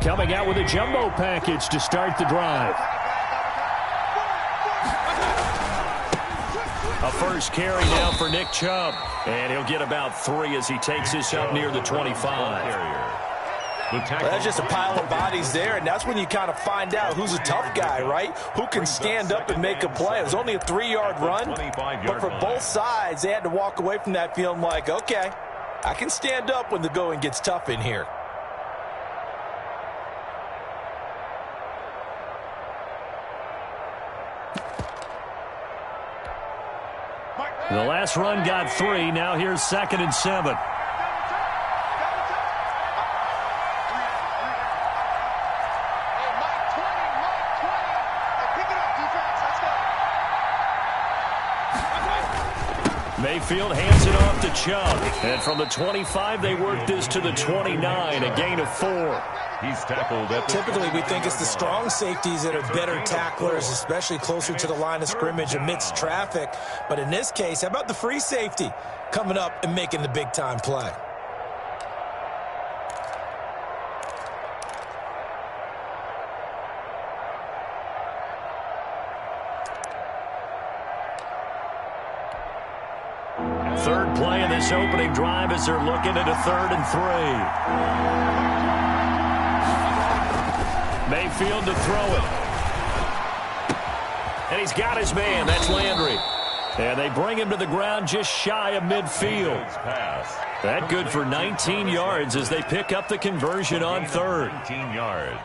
coming out with a jumbo package to start the drive. A first carry now for Nick Chubb. And he'll get about 3 as he takes this up near the 25. Well, that's just a pile of bodies there, and that's when you kind of find out who's a tough guy, right? Who can stand up and make a play. It was only a 3-yard run, but for both sides, they had to walk away from that feeling like, okay, I can stand up when the going gets tough in here. The last run got 3. Now here's 2nd and 7. Mayfield hands it off to Chubb. And from the 25, they work this to the 29, a gain of 4. He's tackled at the Typically, we think it's the strong safeties that are better tacklers, especially closer to the line of scrimmage amidst traffic. But in this case, how about the free safety coming up and making the big-time play? Third play of this opening drive as they're looking at a 3rd and 3. Mayfield to throw it. And he's got his man. That's Landry. And they bring him to the ground just shy of midfield. That good for 19 yards as they pick up the conversion on 3rd. 19 yards.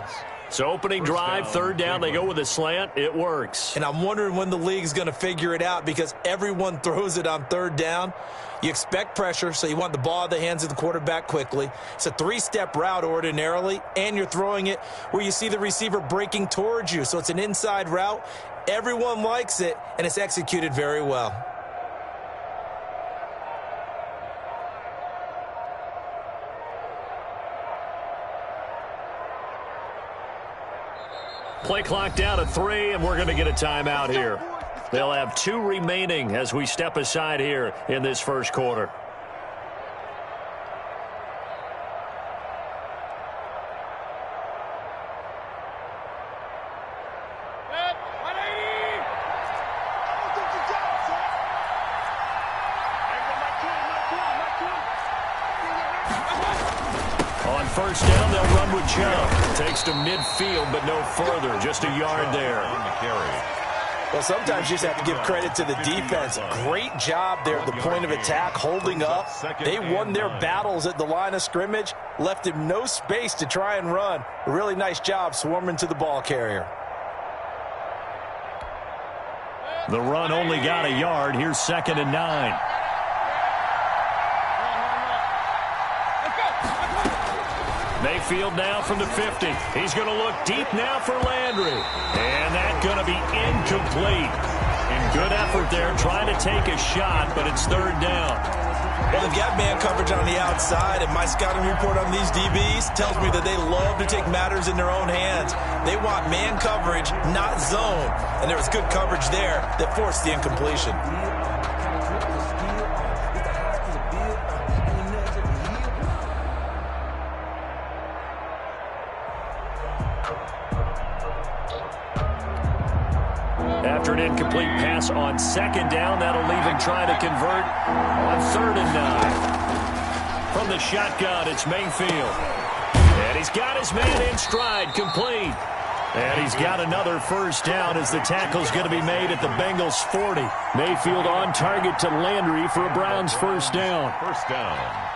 So opening drive, 3rd down, they go with a slant. It works. And I'm wondering when the league's going to figure it out because everyone throws it on 3rd down. You expect pressure, so you want the ball in the hands of the quarterback quickly. It's a 3-step route ordinarily, and you're throwing it where you see the receiver breaking towards you. So it's an inside route. Everyone likes it, and it's executed very well. Play clock down to 3, and we're going to get a timeout here. They'll have 2 remaining as we step aside here in this first quarter. On first down, they'll run with Chubb. Takes to midfield, but no further. Just a yard there. Well, sometimes you just have to give credit to the defense. Great job there at the point of attack, holding up. They won their battles at the line of scrimmage, left him no space to try and run. A really nice job swarming to the ball carrier. The run only got a yard. Here's 2nd and 9. Mayfield now from the 50. He's going to look deep now for Landry. And that's going to be incomplete. And good effort there trying to take a shot, but it's 3rd down. Well, they've got man coverage on the outside, and my scouting report on these DBs tells me that they love to take matters in their own hands. They want man coverage, not zone. And there was good coverage there that forced the incompletion. After an incomplete pass on 2nd down, that'll leave him trying to convert on 3rd and 9. From the shotgun, it's Mayfield. And he's got his man in stride, complete. And he's got another first down as the tackle's going to be made at the Bengals' 40. Mayfield on target to Landry for a Browns first down. First down.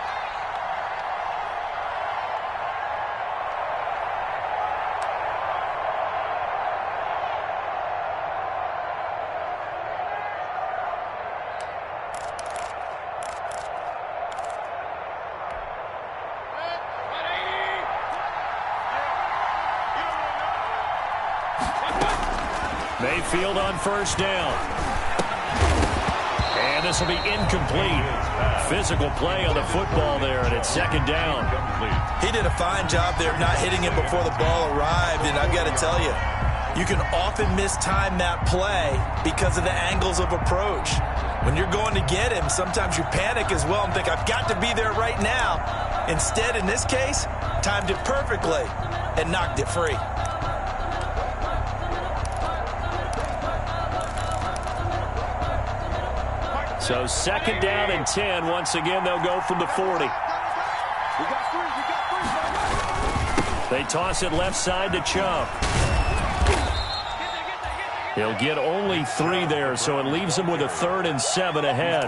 Mayfield on first down. And this will be incomplete. Physical play on the football there, and it's 2nd down. He did a fine job there of not hitting him before the ball arrived, and I've got to tell you, you can often mistime that play because of the angles of approach. When you're going to get him, sometimes you panic as well and think, I've got to be there right now. Instead, in this case, timed it perfectly. and knocked it free. So 2nd down and 10. Once again, they'll go from the 40. They toss it left side to Chubb. He'll get only 3 there, so it leaves him with a 3rd and 7 ahead.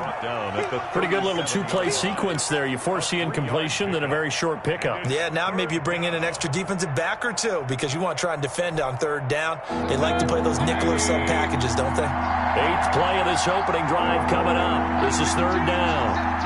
Pretty good little 2-play sequence there. You force the incompletion, then a very short pickup. Yeah, now maybe you bring in an extra defensive back or 2 because you want to try and defend on 3rd down. They like to play those nickel or sub packages, don't they? 8th play of this opening drive coming up. This is 3rd down.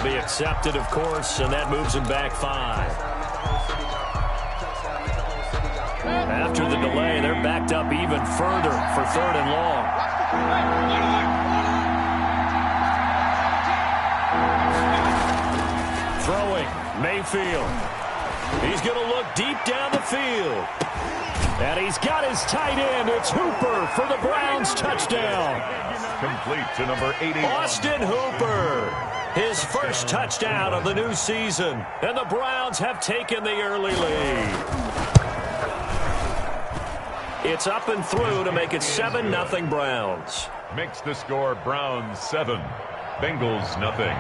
Accepted, of course, and that moves him back 5. After the delay, they're backed up even further for 3rd and long. Throwing, Mayfield. He's going to look deep down the field. And he's got his tight end. It's Hooper for the Browns touchdown. Complete to number 81. Austin Hooper. His first touchdown of the new season. And the Browns have taken the early lead. It's up and through to make it 7-0 Browns. Makes the score Browns 7, Bengals nothing.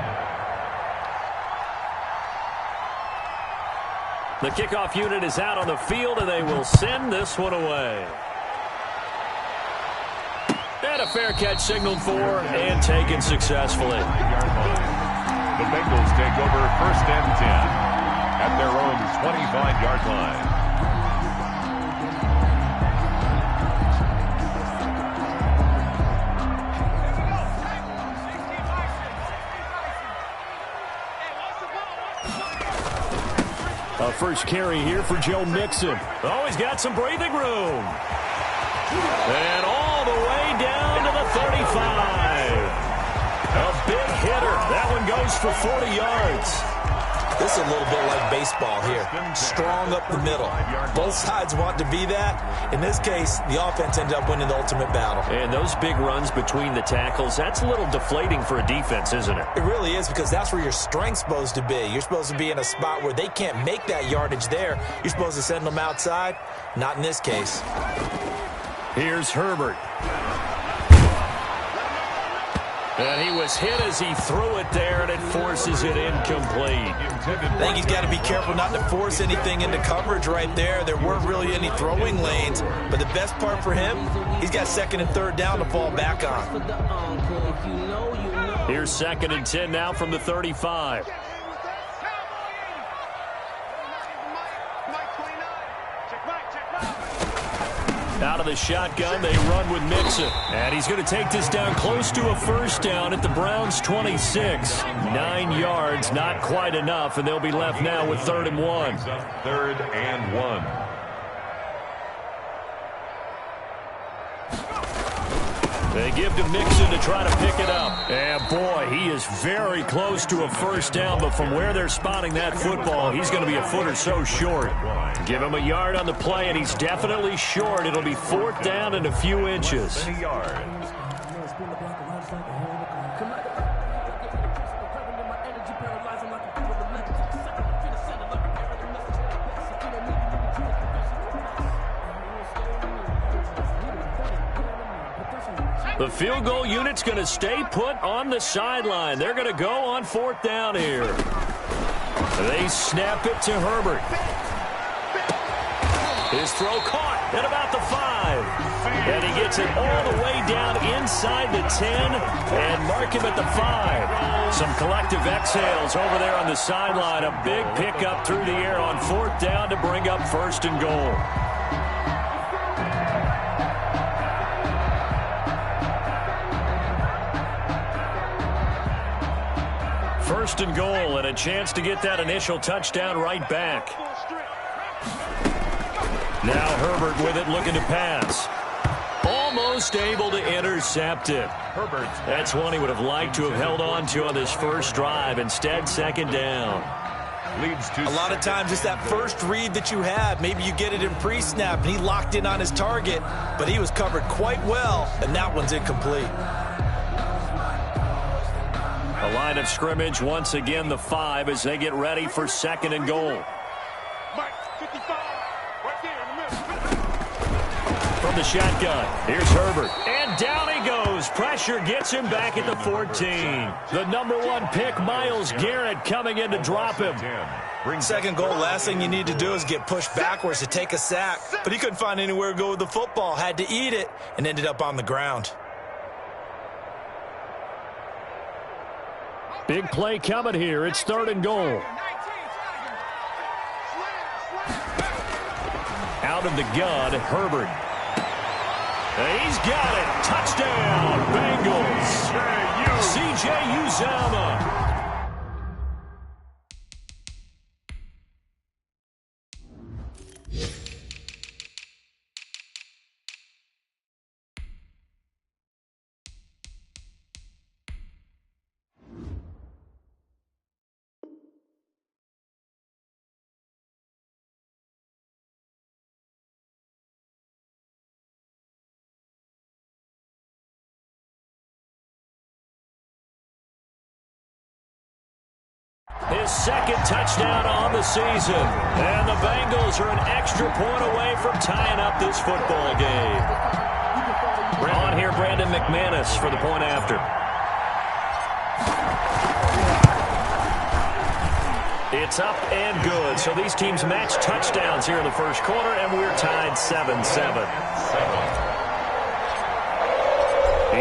The kickoff unit is out on the field, and they will send this one away. And a fair catch signaled for and taken successfully. The Bengals take over 1st and 10 at their own 25-yard line. A first carry here for Joe Mixon. Oh, he's got some breathing room. And all the way down to the 35. A big hitter. That one goes for 40 yards. This is a little bit like baseball here. Strong up the middle. Both sides want to be that. In this case, the offense ended up winning the ultimate battle. And those big runs between the tackles, that's a little deflating for a defense, isn't it? It really is, because that's where your strength's supposed to be. You're supposed to be in a spot where they can't make that yardage there. You're supposed to send them outside. Not in this case. Here's Herbert. And he was hit as he threw it there, and it forces it incomplete. I think he's got to be careful not to force anything into coverage right there. There weren't really any throwing lanes, but the best part for him, he's got 2nd and 3rd down to fall back on. Here's 2nd and 10 now from the 35. Out of the shotgun, they run with Mixon. And he's going to take this down close to a 1st down at the Browns' 26. 9 yards, not quite enough, and they'll be left now with 3rd and 1. 3rd and 1. They give to Mixon to try to pick it up. And, boy, he is very close to a 1st down, but from where they're spotting that football, he's going to be a foot or so short. Give him a yard on the play, and he's definitely short. It'll be 4th down and a few inches. 20 yards. The field goal unit's going to stay put on the sideline. They're going to go on 4th down here. They snap it to Herbert. His throw caught at about the 5. And he gets it all the way down inside the 10 and mark him at the 5. Some collective exhales over there on the sideline. A big pickup through the air on 4th down to bring up 1st and goal. First and goal, and a chance to get that initial touchdown right back. Now Herbert with it, looking to pass. Almost almost able to intercept it. That's one he would have liked to have held on to on this first drive. Instead, second down. A lot of times it's that first read that you have. Maybe you get it in pre-snap, and he locked in on his target, but he was covered quite well, and that one's incomplete. A line of scrimmage, once again the 5 as they get ready for second and goal. From the shotgun, here's Herbert. And down he goes. Pressure gets him back at the 14. The number 1 pick, Myles Garrett, coming in to drop him. Second goal, last thing you need to do is get pushed backwards to take a sack. But he couldn't find anywhere to go with the football, had to eat it, and ended up on the ground. Big play coming here. It's third and goal. Out of the gun, Herbert. He's got it. Touchdown, Bengals. C.J. Uzomah. His second touchdown on the season. And the Bengals are an extra point away from tying up this football game. On here, Brandon McManus for the point after. It's up and good. So these teams match touchdowns here in the first quarter, and we're tied 7-7.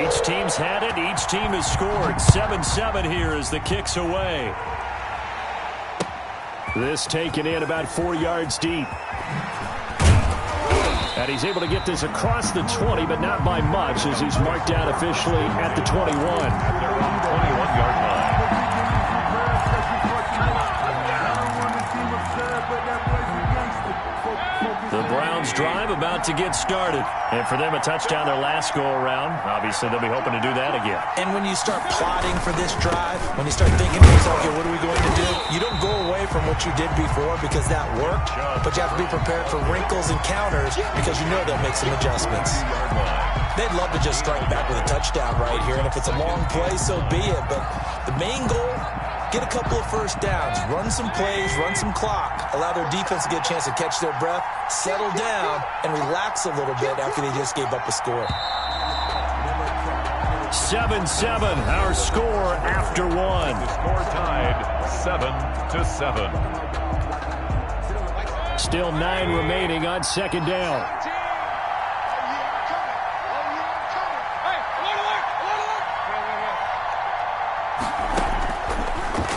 Each team's had it. Each team has scored. 7-7 here as the kick's away. This taken in about 4 yards deep. And he's able to get this across the 20, but not by much, as he's marked down officially at the 21. At their own 21-yard line. The Browns drive about to get started. And for them, a touchdown their last go-around. Obviously, they'll be hoping to do that again. And when you start plotting for this drive, when you start thinking to yourself, okay, what are we going to do? You don't go away from what you did before because that worked, but you have to be prepared for wrinkles and counters because you know they'll make some adjustments. They'd love to just strike back with a touchdown right here, and if it's a long play, so be it. But the main goal, get a couple of first downs, run some plays, run some clock, allow their defense to get a chance to catch their breath, settle down, and relax a little bit after they just gave up a score. 7-7, our score after one. The score tied 7-7. Still 9 remaining on second down.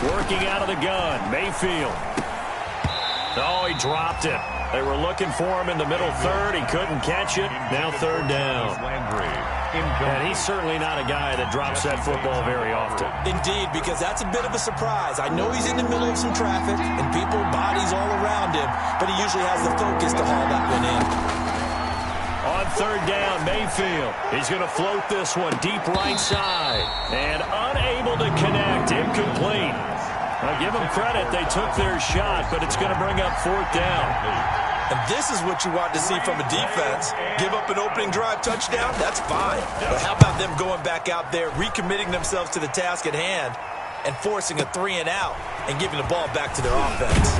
Working out of the gun, Mayfield. Oh, he dropped it. They were looking for him in the middle third. He couldn't catch it. Now third down. And he's certainly not a guy that drops that football very often. Indeed, because that's a bit of a surprise. I know he's in the middle of some traffic and people, bodies all around him, but he usually has the focus to haul that one in. On third down, Mayfield. He's going to float this one deep right side. And unable to connect. Incomplete. I'll give them credit. They took their shot, but it's going to bring up fourth down. And this is what you want to see from a defense. Give up an opening drive touchdown, that's fine. But how about them going back out there, recommitting themselves to the task at hand, and forcing a 3-and-out and giving the ball back to their offense.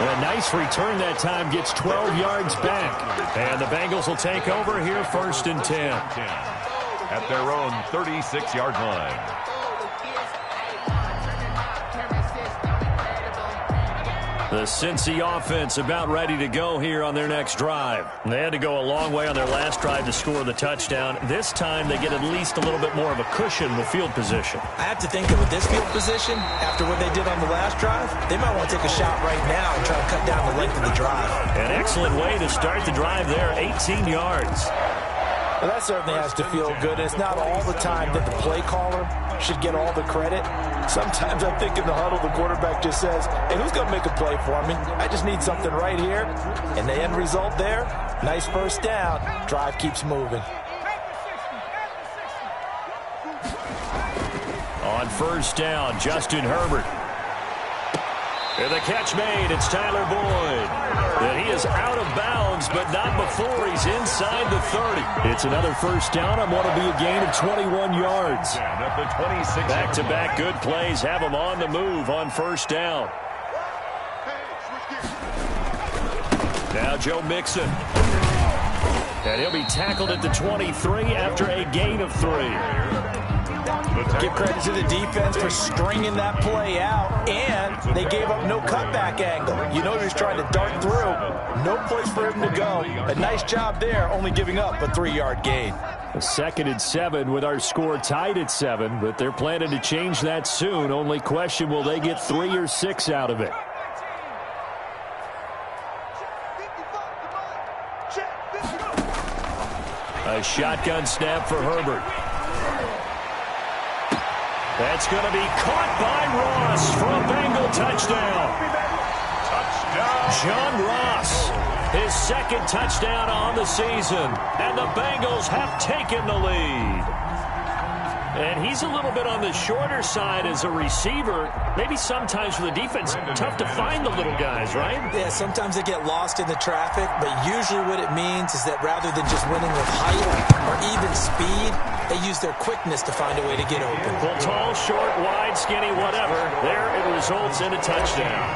A nice return that time, gets 12 yards back. And the Bengals will take over here first and 10. At their own 36-yard line. The Cincy offense about ready to go here on their next drive. They had to go a long way on their last drive to score the touchdown. This time they get at least a little bit more of a cushion with field position. I have to think that with this field position, after what they did on the last drive, they might want to take a shot right now and try to cut down the length of the drive. An excellent way to start the drive there, 18 yards. Well, that certainly has to feel good. It's not all the time that the play caller should get all the credit. Sometimes I think in the huddle, the quarterback just says, hey, who's going to make a play for me? I just need something right here. And the end result there, nice first down. Drive keeps moving. On first down, Justin Herbert. And the catch made, it's Tyler Boyd. And he is out of bounds, but not before he's inside the 30. It's another first down on what will be a gain of 21 yards. Back-to-back good plays have him on the move on first down. Now Joe Mixon. And he'll be tackled at the 23 after a gain of 3. Give credit to the defense for stringing that play out, and they gave up no cutback angle. You know he's trying to dart through. No place for him to go. A nice job there, only giving up a 3-yard gain. A 2nd and 7 with our score tied at 7, but they're planning to change that soon. Only question, will they get 3 or 6 out of it? A shotgun snap for Herbert. That's going to be caught by Ross for a Bengal touchdown. John Ross, his 2nd touchdown on the season, and the Bengals have taken the lead. And he's a little bit on the shorter side as a receiver. Maybe sometimes for the defense, tough to find the little guys, right? Yeah, sometimes they get lost in the traffic, but usually what it means is that rather than just winning with height or even speed, they use their quickness to find a way to get open. Well, tall, short, wide, skinny, whatever. There it results in a touchdown.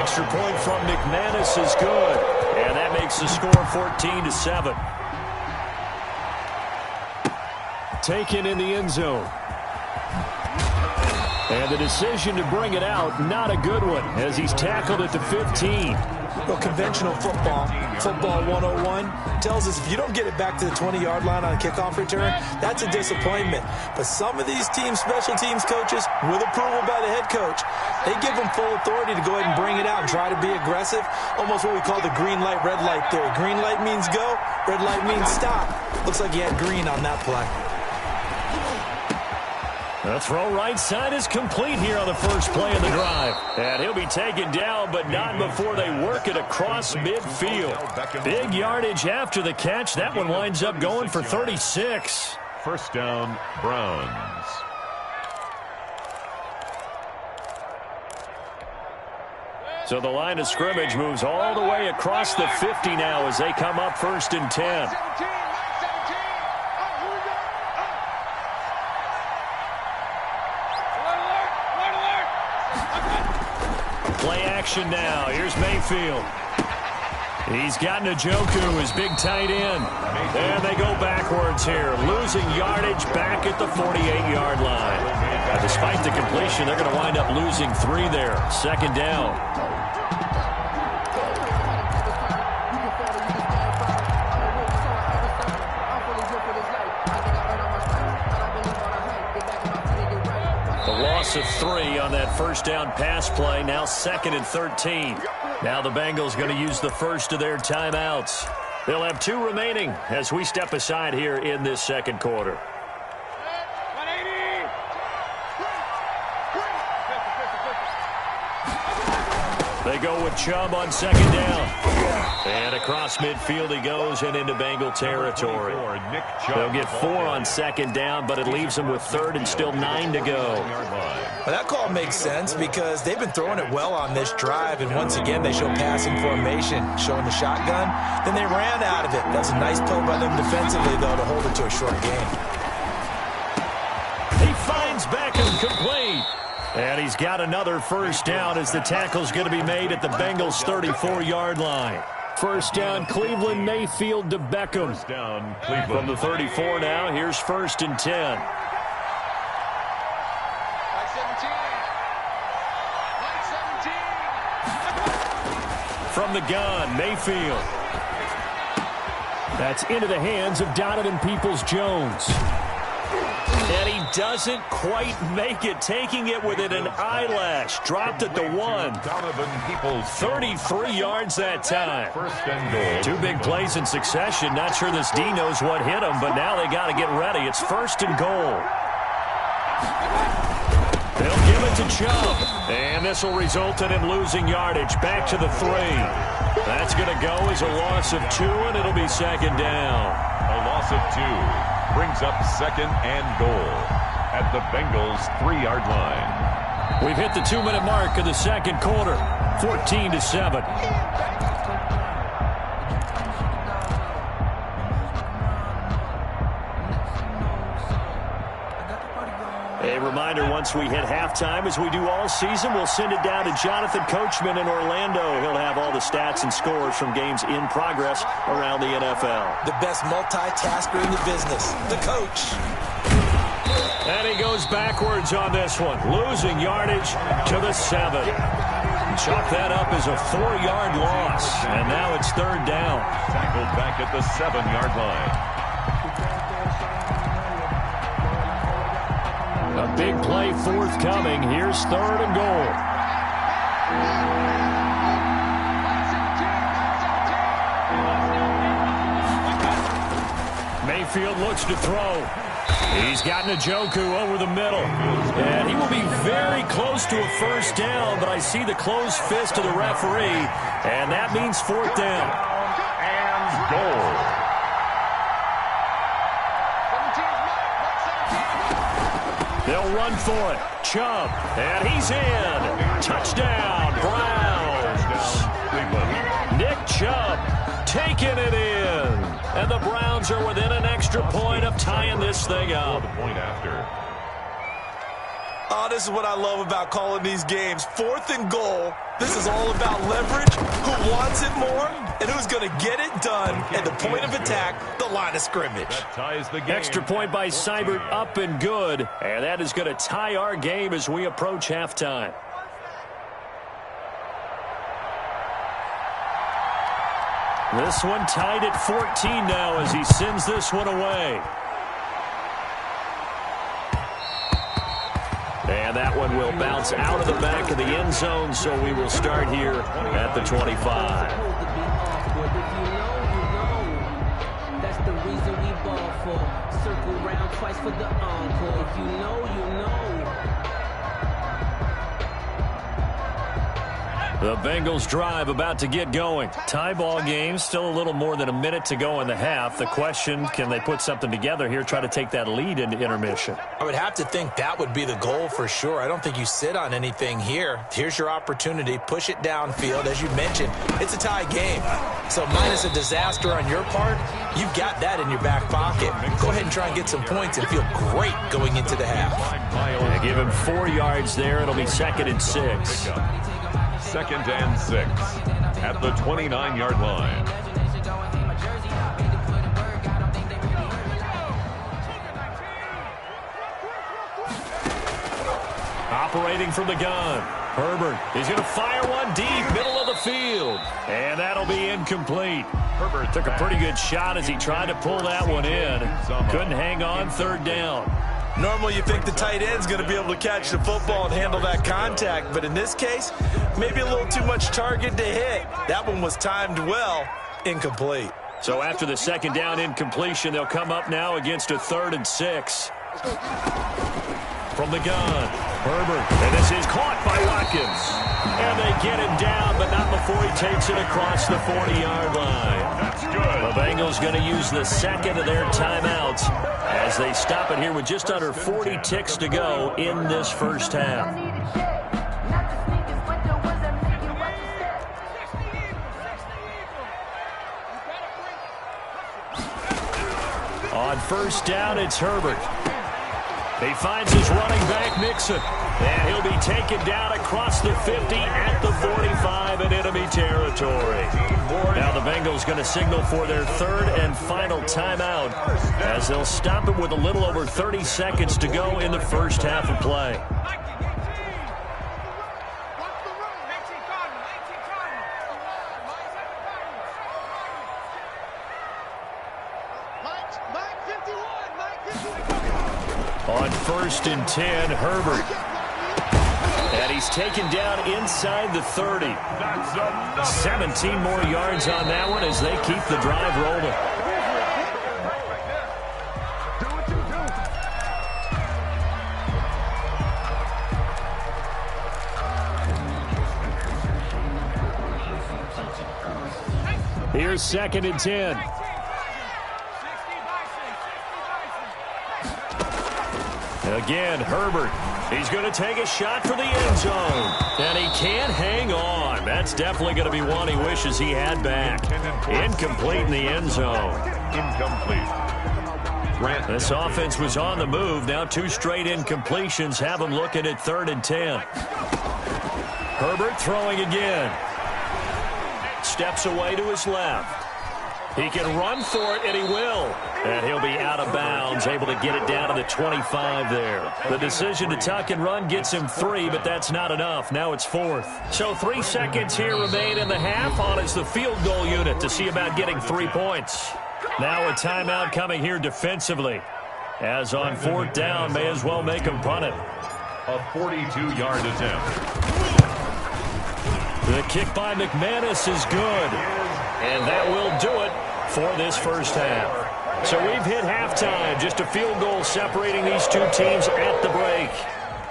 Extra point from McManus is good. And that makes the score 14-7. Taken in the end zone. And the decision to bring it out, not a good one, as he's tackled at the 15. Well, conventional football 101, tells us if you don't get it back to the 20-yard line on a kickoff return, that's a disappointment. But some of these teams, special teams coaches, with approval by the head coach, they give them full authority to go ahead and bring it out and try to be aggressive, almost what we call the green light, red light theory. Green light means go, red light means stop. Looks like he had green on that play. The throw right side is complete here on the first play of the drive. And he'll be taken down, but not before they work it across midfield. Big yardage after the catch. That one winds up going for 36. First down, Browns. So the line of scrimmage moves all the way across the 50 now as they come up 1st and 10. Play action now. Here's Mayfield. He's got Njoku, his big tight end. And they go backwards here, losing yardage back at the 48-yard line. Now, despite the completion, they're going to wind up losing 3 there. 2nd down. Of 3 on that first down pass play. Now 2nd and 13. Now the Bengals going to use the first of their timeouts. They'll have 2 remaining as we step aside here in this 2nd quarter. They go with Chubb on 2nd down. And across midfield he goes and into Bengal territory. They'll get 4 on 2nd down, but it leaves them with 3rd and still 9 to go. Well, that call makes sense because they've been throwing it well on this drive, and once again they show passing formation, showing the shotgun. Then they ran out of it. That's a nice play by them defensively, though, to hold it to a short game. He finds Beckham complete. And he's got another first down as the tackle's going to be made at the Bengals' 34-yard line. First down, Cleveland, Mayfield to Beckham. First down, Cleveland. From the 34 now, here's 1st and 10. From the gun, Mayfield. That's into the hands of Donovan Peoples-Jones. And he doesn't quite make it, taking it within an eyelash. Dropped at the 1. 33 yards that time. First and goal. 2 big plays in succession. Not sure this D knows what hit him, but now they got to get ready. It's first and goal. They'll give it to Chubb. And this will result in him losing yardage. Back to the 3. That's going to go as a loss of 2, and it'll be second down. A loss of 2 brings up second and goal at the Bengals' 3-yard line. We've hit the 2-minute mark of the second quarter. 14-7. A reminder, once we hit halftime, as we do all season, we'll send it down to Jonathan Coachman in Orlando. He'll have all the stats and scores from games in progress around the NFL. The best multitasker in the business, the coach. And he goes backwards on this one, losing yardage to the 7. Chalk that up as a 4-yard loss, and now it's third down. Tackled back at the 7-yard line. A big play forthcoming. Here's third and goal. Mayfield looks to throw. He's got Njoku over the middle. And he will be very close to a first down, but I see the closed fist of the referee, and that means fourth down. And goal. They'll run for it. Chubb, and he's in. Touchdown, Browns. Nick Chubb taking it in. And the Browns are within an extra point of tying this thing up. The point after. Oh, this is what I love about calling these games. Fourth and goal. This is all about leverage, who wants it more, and who's going to get it done at the point of attack, the line of scrimmage. That ties the game. Extra point by Seibert, up and good. And that is going to tie our game as we approach halftime. This one tied at 14 now as he sends this one away. And that one will bounce out of the back of the end zone, so we will start here at the 25. That's the reason we ball for. Circle round twice for the encore. If you know, you know. The Bengals drive about to get going. Tie ball game, still a little more than a minute to go in the half. The question, can they put something together here, try to take that lead into intermission? I would have to think that would be the goal for sure. I don't think you sit on anything here. Here's your opportunity. Push it downfield. As you mentioned, it's a tie game. So minus a disaster on your part, you've got that in your back pocket. Go ahead and try and get some points and feel great going into the half. They give him 4 yards there. It'll be second and 6. Second and 6 at the 29-yard line. Operating from the gun. Herbert is going to fire one deep, middle of the field. And that'll be incomplete. Herbert took a pretty good shot as he tried to pull that one in. Couldn't hang on, third down. Normally you think the tight end's going to be able to catch the football and handle that contact, but in this case, maybe a little too much target to hit. That one was timed well, incomplete. So after the second down incompletion, they'll come up now against a 3rd and 6. From the gun, Herbert, and this is caught by Watkins. And they get him down, but not before he takes it across the 40-yard line. That's good. The Bengals going to use the second of their timeouts as they stop it here with just under 40 ticks to go in this first half. On first down, it's Herbert. He finds his running back, Mixon. And he'll be taken down across the 50 at the 45 in enemy territory. Now the Bengals going to signal for their 3rd and final timeout as they'll stop it with a little over 30 seconds to go in the first half of play. On 1st and 10, Herbert. And he's taken down inside the 30. 17 more yards on that one as they keep the drive rolling. Here's 2nd and 10. Again, Herbert. He's going to take a shot for the end zone. And he can't hang on. That's definitely going to be one he wishes he had back. Incomplete in the end zone. Incomplete. This offense was on the move. Now 2 straight incompletions have him looking at 3rd and 10. Herbert throwing again. Steps away to his left. He can run for it, and he will. And he'll be out of bounds, able to get it down to the 25 there. The decision to tuck and run gets him 3, but that's not enough. Now it's 4th. So 3 seconds here remain in the half. On is the field goal unit to see about getting 3 points. Now a timeout coming here defensively. As on 4th down, may as well make him punt it. A 42-yard attempt. The kick by McManus is good. And that will do it for this first half. So we've hit halftime. Just a field goal separating these 2 teams at the break.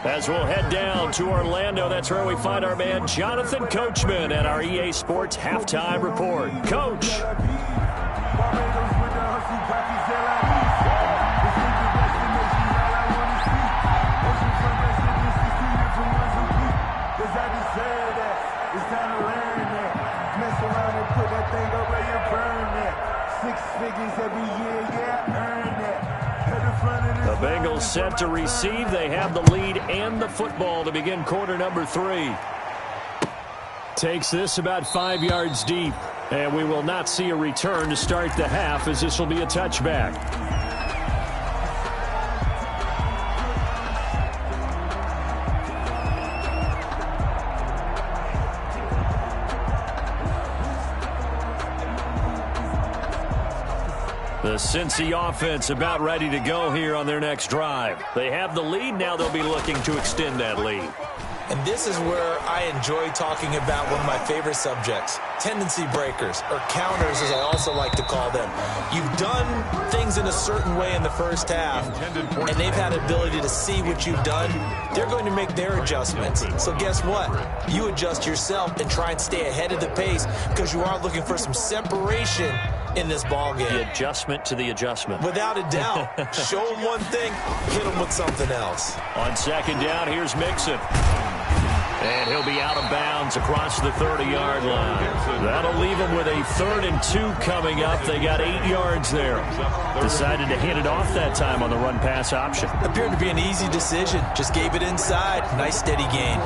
As we'll head down to Orlando, that's where we find our man Jonathan Coachman at our EA Sports Halftime Report. Coach. The Bengals set to receive. They have the lead and the football to begin quarter number 3. Takes this about 5 yards deep. And we will not see a return to start the half, as this will be a touchback. The Cincy offense about ready to go here on their next drive. They have the lead. Now they'll be looking to extend that lead. And this is where I enjoy talking about one of my favorite subjects, tendency breakers, or counters as I also like to call them. You've done things in a certain way in the first half, and they've had the ability to see what you've done. They're going to make their adjustments. So guess what? You adjust yourself and try and stay ahead of the pace, because you are looking for some separation in this ball game. The adjustment to the adjustment. Without a doubt. Show them one thing, hit them with something else. On 2nd down, here's Mixon. And he'll be out of bounds across the 30-yard line. That'll leave him with a 3rd and 2 coming up. They got 8 yards there. Decided to hand it off that time on the run-pass option. Appeared to be an easy decision. Just gave it inside. Nice steady gain.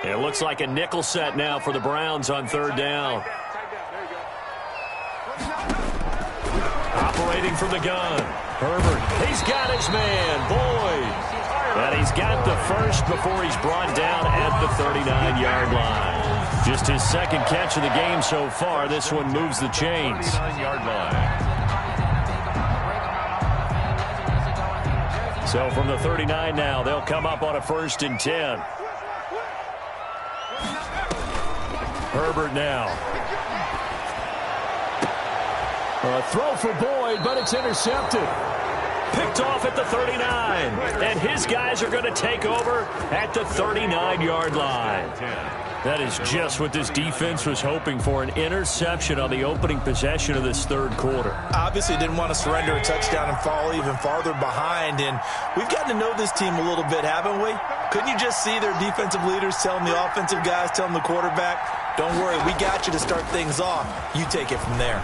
It looks like a nickel set now for the Browns on 3rd down. Operating from the gun. Herbert, he's got his man, Boyd. And he's got the first before he's brought down at the 39-yard line. Just his 2nd catch of the game so far. This one moves the chains. 39-yard line. So from the 39 now, they'll come up on a 1st and 10. Herbert now. A throw for Boyd, but it's intercepted. Picked off at the 39. And his guys are going to take over at the 39-yard line. That is just what this defense was hoping for, an interception on the opening possession of this 3rd quarter. Obviously didn't want to surrender a touchdown and fall even farther behind, and we've gotten to know this team a little bit, haven't we? Couldn't you just see their defensive leaders telling the offensive guys, telling the quarterback, don't worry, we got you to start things off. You take it from there.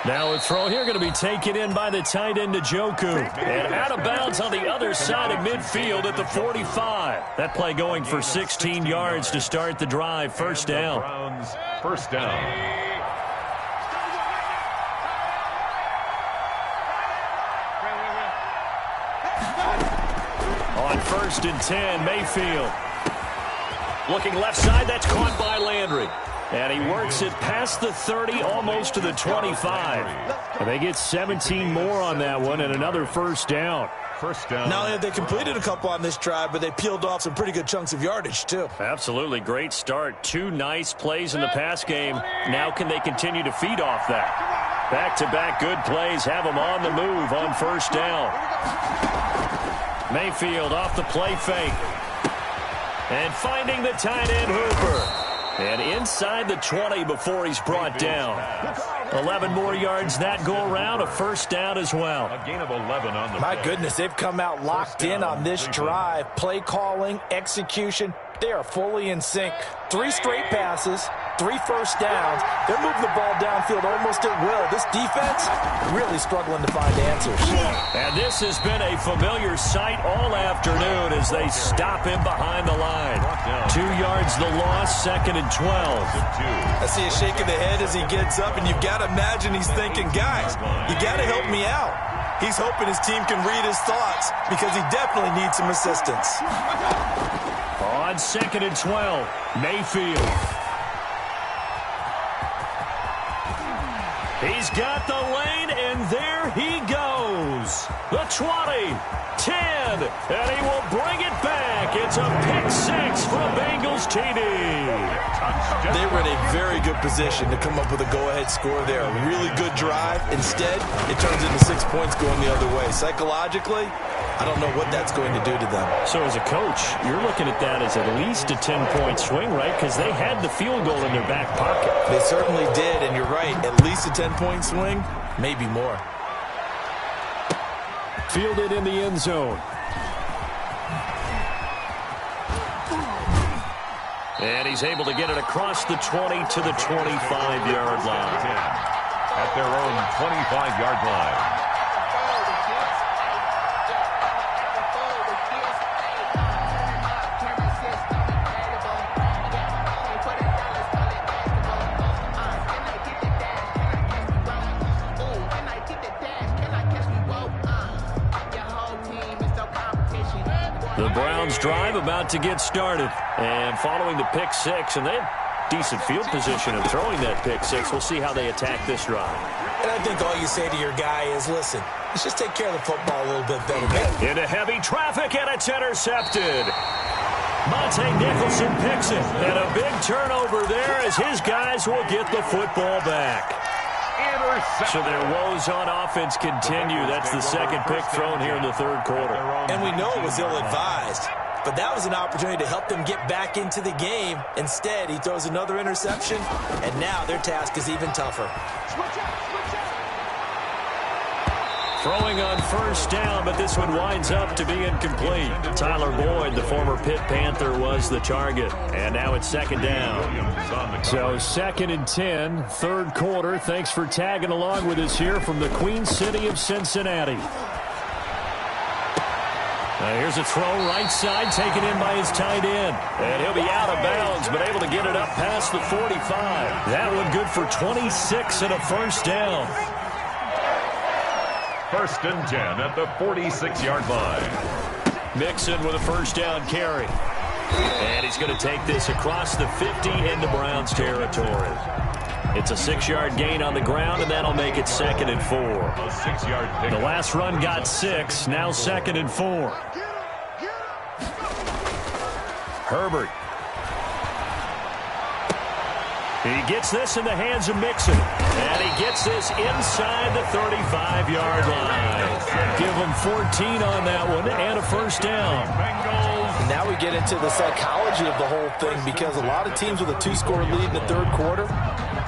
Now a throw here going to be taken in by the tight end Njoku. And out of bounds on the other side of midfield at the 45. That play going for 16 yards to start the drive. First down. Browns, first down. On 1st and 10, Mayfield. Looking left side, that's caught by Landry. And he works it past the 30, almost to the 25. And they get 17 more on that one and another first down. First down. Not only have they completed a couple on this drive, but they peeled off some pretty good chunks of yardage, too. Absolutely great start. 2 nice plays in the pass game. Now can they continue to feed off that? Back-to-back good plays have them on the move on first down. Mayfield off the play fake. And finding the tight end Hooper. And inside the 20 before he's brought down. 11 more yards that go around, a first down as well. A gain of 11 on the My play. goodness, they've come out locked in on this drive. Play calling, execution, they are fully in sync. 3 straight passes, 3 first downs. They're moving the ball downfield almost at will. This defense really struggling to find answers. And this has been a familiar sight all afternoon as they stop him behind the line. 2 yards the loss, 2nd and 12. I see a shake of the head as he gets up, and you've got to imagine he's thinking, guys, you got to help me out. He's hoping his team can read his thoughts because he definitely needs some assistance. On 2nd and 12, Mayfield. He's got the lane, and there he goes. The 20, 10, and he will bring it back. It's a pick-6 from Bengals TD. They were in a very good position to come up with a go-ahead score there. A really good drive. Instead, it turns into 6 points going the other way. Psychologically, I don't know what that's going to do to them. So as a coach, you're looking at that as at least a 10-point swing, right? Because they had the field goal in their back pocket. They certainly did, and you're right. At least a 10-point swing, maybe more. Fielded in the end zone. And he's able to get it across the 20 to the 25-yard line. At their own 25-yard line. The Browns drive about to get started. And following the pick-6, and they have decent field position of throwing that pick-6. We'll see how they attack this drive. And I think all you say to your guy is, listen, let's just take care of the football a little bit better. Into heavy traffic, and it's intercepted. Monte Nicholson picks it. And a big turnover there as his guys will get the football back. So their woes on offense continue. That's the second pick thrown here in the third quarter. And we know it was ill-advised, but that was an opportunity to help them get back into the game. Instead, he throws another interception, and now their task is even tougher. Throwing on first down, but this one winds up to be incomplete. Tyler Boyd, the former Pitt Panther, was the target. And now it's second down. So 2nd and 10, third quarter. Thanks for tagging along with us here from the Queen City of Cincinnati. Here's a throw right side, taken in by his tight end. And he'll be out of bounds, but able to get it up past the 45. That one good for 26 and a first down. 1st and 10 at the 46-yard line. Mixon with a first down carry. And he's going to take this across the 50 into Browns territory. It's a 6-yard gain on the ground, and that'll make it 2nd and 4. A 6-yard pick. The last run got 6, now 2nd and 4. Herbert. He gets this in the hands of Mixon. And he gets this inside the 35-yard line. Give him 14 on that one and a first down. And now we get into the psychology of the whole thing, because a lot of teams with a 2-score lead in the third quarter,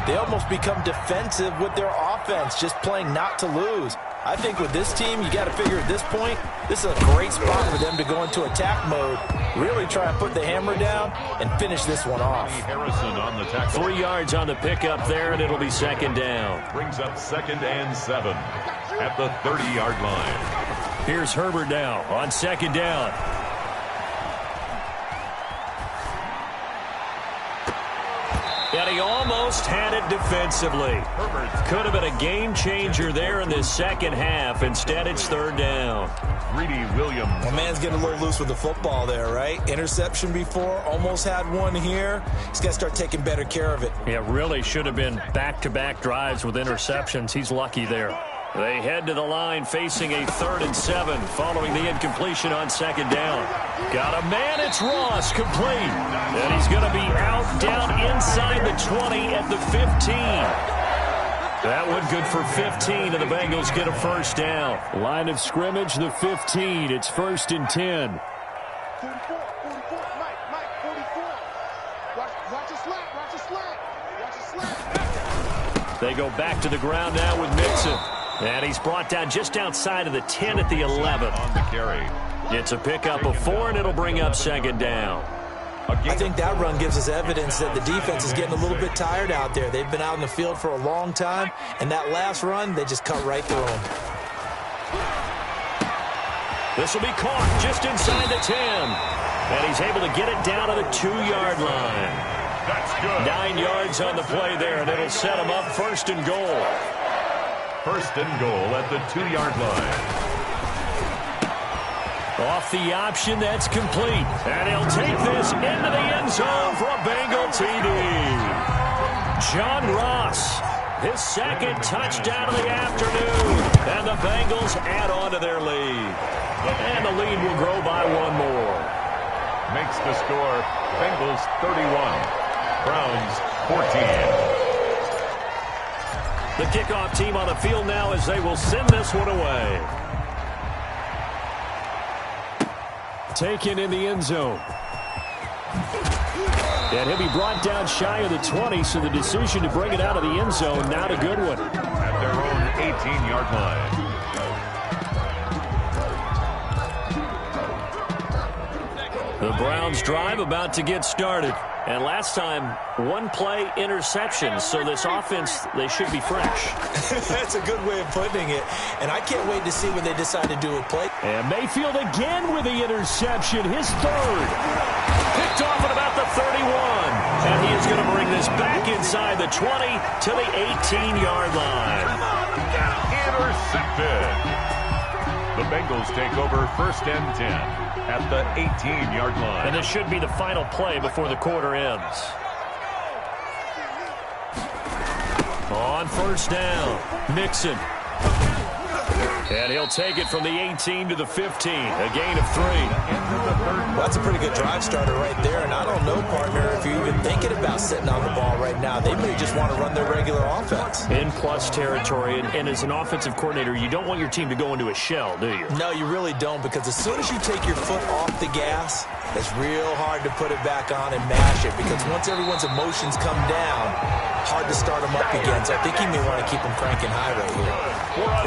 they almost become defensive with their offense, just playing not to lose. I think with this team, you got to figure at this point, this is a great spot for them to go into attack mode, really try and put the hammer down and finish this one off. Harrison on the tackle. 3 yards on the pickup there, and it'll be second down. Brings up 2nd and 7 at the 30-yard line. Here's Herbert now on second down. And he almost had it defensively. Could have been a game changer there in this second half. Instead, it's third down. Greedy Williams. My man's getting a little loose with the football there, right? Interception before, almost had one here. He's got to start taking better care of it. Yeah, really should have been back-to-back drives with interceptions. He's lucky there. They head to the line facing a 3rd and 7 following the incompletion on second down. Got a man, it's Ross, complete. And he's going to be out down inside the 20 at the 15. That one good for 15, and the Bengals get a first down. Line of scrimmage, the 15. It's 1st and 10. 44, Mike, 44. Watch your slack. They go back to the ground now with Mixon. And he's brought down just outside of the 10 at the 11. On the carry. It's a pickup of 4, and it'll bring up second down. I think that run gives us evidence that the defense is getting a little bit tired out there. They've been out in the field for a long time, and that last run, they just cut right through them. This will be caught just inside the 10. And he's able to get it down to the 2-yard line. That's good. 9 yards on the play there, and it'll set him up 1st and goal. 1st and goal at the 2-yard line. Off the option, that's complete. And he'll take this into the end zone for a Bengal TD. John Ross, his 2nd touchdown of the afternoon. And the Bengals add on to their lead. And the lead will grow by 1 more. Makes the score Bengals 31, Browns 14. The kickoff team on the field now as they will send this one away. Taken in the end zone. And he'll be brought down shy of the 20, so the decision to bring it out of the end zone, not a good one. At their own 18-yard line. The Browns drive about to get started. And last time, 1 play interception. So this offense, they should be fresh. That's a good way of putting it. And I can't wait to see what they decide to do with play. And Mayfield again with the interception, his 3rd. Picked off at about the 31. And he is going to bring this back inside the 20 to the 18-yard line. Intercepted. The Bengals take over 1st and 10 at the 18-yard line. And this should be the final play before the quarter ends. On 1st down, Mixon. And he'll take it from the 18 to the 15, a gain of 3. Well, that's a pretty good drive starter right there. And I don't know, partner, if you're even thinking about sitting on the ball right now. They may just want to run their regular offense. In plus territory, and as an offensive coordinator, you don't want your team to go into a shell, do you? No, you really don't, because as soon as you take your foot off the gas, it's real hard to put it back on and mash it, because once everyone's emotions come down, hard to start them up again. So I think he may want to keep them cranking high right here.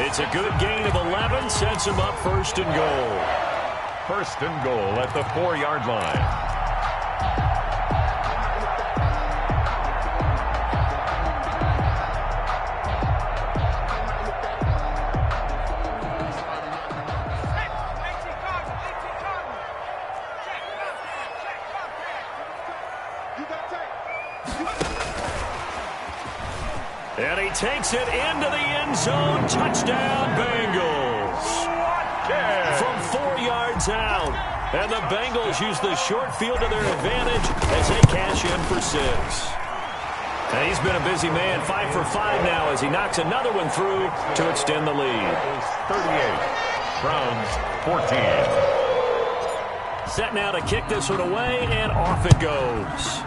It's a good gain of 11, sets him up 1st and goal. 1st and goal at the 4-yard line. And he takes it into the end zone. Touchdown, Bengals. From 4 yards out. And the Bengals use the short field to their advantage as they cash in for 6. And he's been a busy man, 5 for 5 now as he knocks another one through to extend the lead. 38, Browns 14. Set now to kick this one away, and off it goes.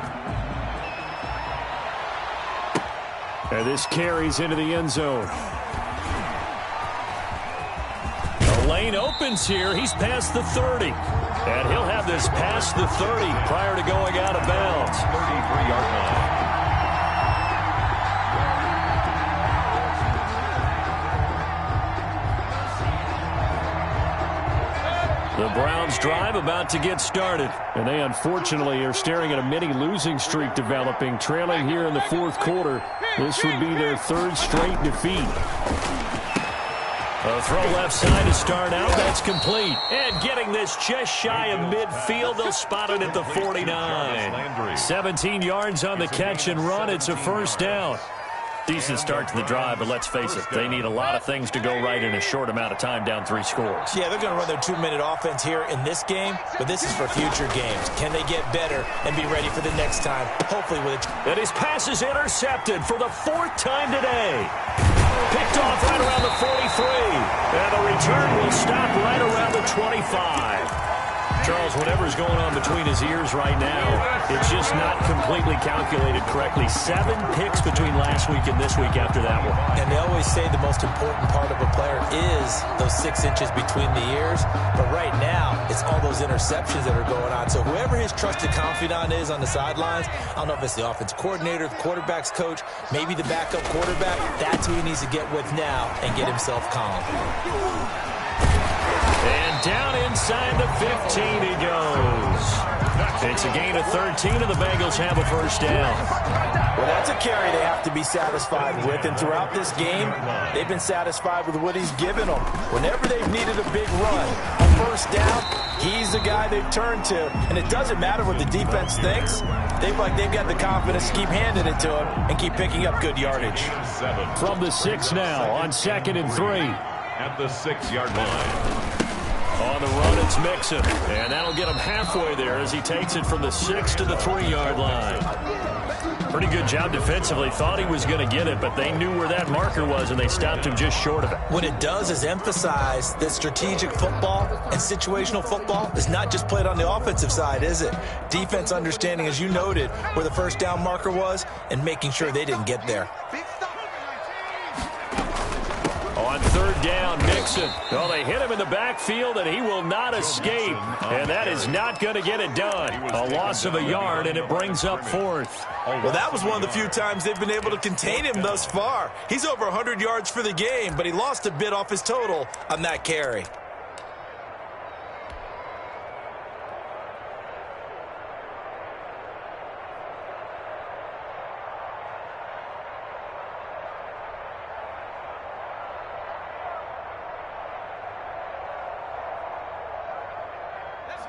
And this carries into the end zone. The lane opens here. He's past the 30. And he'll have this past the 30 prior to going out of bounds. 33-yard line. The Browns drive about to get started. And they unfortunately are staring at a mini losing streak developing, trailing here in the fourth quarter. This would be their third straight defeat. A throw left side to start out. That's complete. And getting this just shy of midfield. They'll spot it at the 49. 17 yards on the catch and run. It's a first down. Decent start to the drive, but let's face it, they need a lot of things to go right in a short amount of time, down 3 scores. Yeah, they're going to run their 2-minute offense here in this game, but this is for future games. Can they get better and be ready for the next time? Hopefully with a... And his pass is intercepted for the 4th time today. Picked off right around the 43. And the return will stop right around the 25. Charles, whatever's going on between his ears right now, it's just not completely calculated correctly. 7 picks between last week and this week after that one. And they always say the most important part of a player is those 6 inches between the ears. But right now, it's all those interceptions that are going on. So whoever his trusted confidant is on the sidelines, I don't know if it's the offensive coordinator, the quarterback's coach, maybe the backup quarterback, that's who he needs to get with now and get himself calm. And down inside the 15 he goes. It's a gain of 13, and the Bengals have a first down. Well, that's a carry they have to be satisfied with, and throughout this game, they've been satisfied with what he's given them. Whenever they've needed a big run, a first down, he's the guy they've turned to. And it doesn't matter what the defense thinks. They've got the confidence to keep handing it to him and keep picking up good yardage. From the 6 now on 2nd and 3. At the 6-yard line. On the run, it's Mixon. And that'll get him halfway there as he takes it from the 6 to the 3-yard line. Pretty good job defensively. Thought he was going to get it, but they knew where that marker was, and they stopped him just short of it. What it does is emphasize that strategic football and situational football is not just played on the offensive side, is it? Defense understanding, as you noted, where the first down marker was and making sure they didn't get there. On 3rd down, Mixon. Well, they hit him in the backfield, and he will not escape. And that is not going to get it done. A loss of a yard, and it brings up 4th. Well, that was one of the few times they've been able to contain him thus far. He's over 100 yards for the game, but he lost a bit off his total on that carry.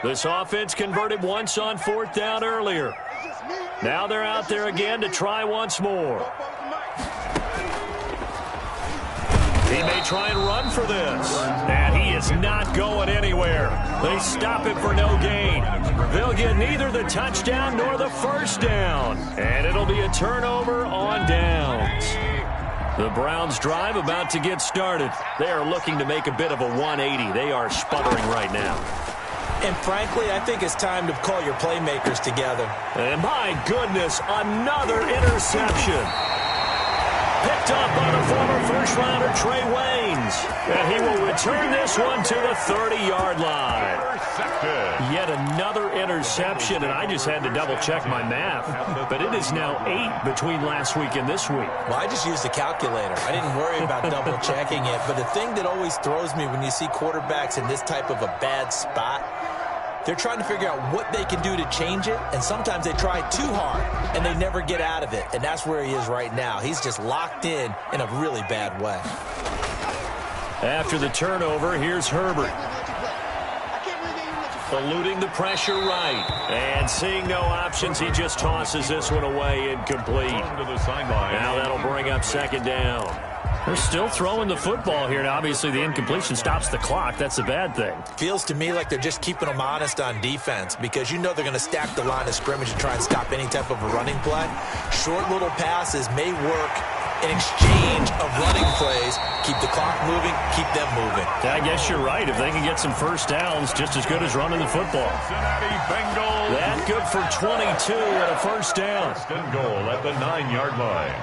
This offense converted once on 4th down earlier. Now they're out there again to try once more. He may try and run for this. And he is not going anywhere. They stop him for no gain. They'll get neither the touchdown nor the first down. And it'll be a turnover on downs. The Browns drive about to get started. They are looking to make a bit of a 180. They are sputtering right now. And frankly, I think it's time to call your playmakers together. And my goodness, another interception. Picked up by the former first-rounder Trey Waynes. And he will return this one to the 30-yard line. Yet another interception, and I just had to double-check my math. But it is now 8 between last week and this week. Well, I just used a calculator. I didn't worry about double-checking it. But the thing that always throws me when you see quarterbacks in this type of a bad spot, they're trying to figure out what they can do to change it, and sometimes they try too hard, and they never get out of it, and that's where he is right now. He's just locked in a really bad way. After the turnover, here's Herbert. Eluding the pressure right, and seeing no options, he just tosses this one away, incomplete. Now that'll bring up 2nd down. They're still throwing the football here. Now, obviously, the incompletion stops the clock. That's a bad thing. Feels to me like they're just keeping them honest on defense because you know they're going to stack the line of scrimmage and try and stop any type of a running play. Short little passes may work in exchange of running plays. Keep the clock moving, keep them moving. I guess you're right. If they can get some first downs, just as good as running the football. That good for 22 and a first down. First and goal at the 9-yard line.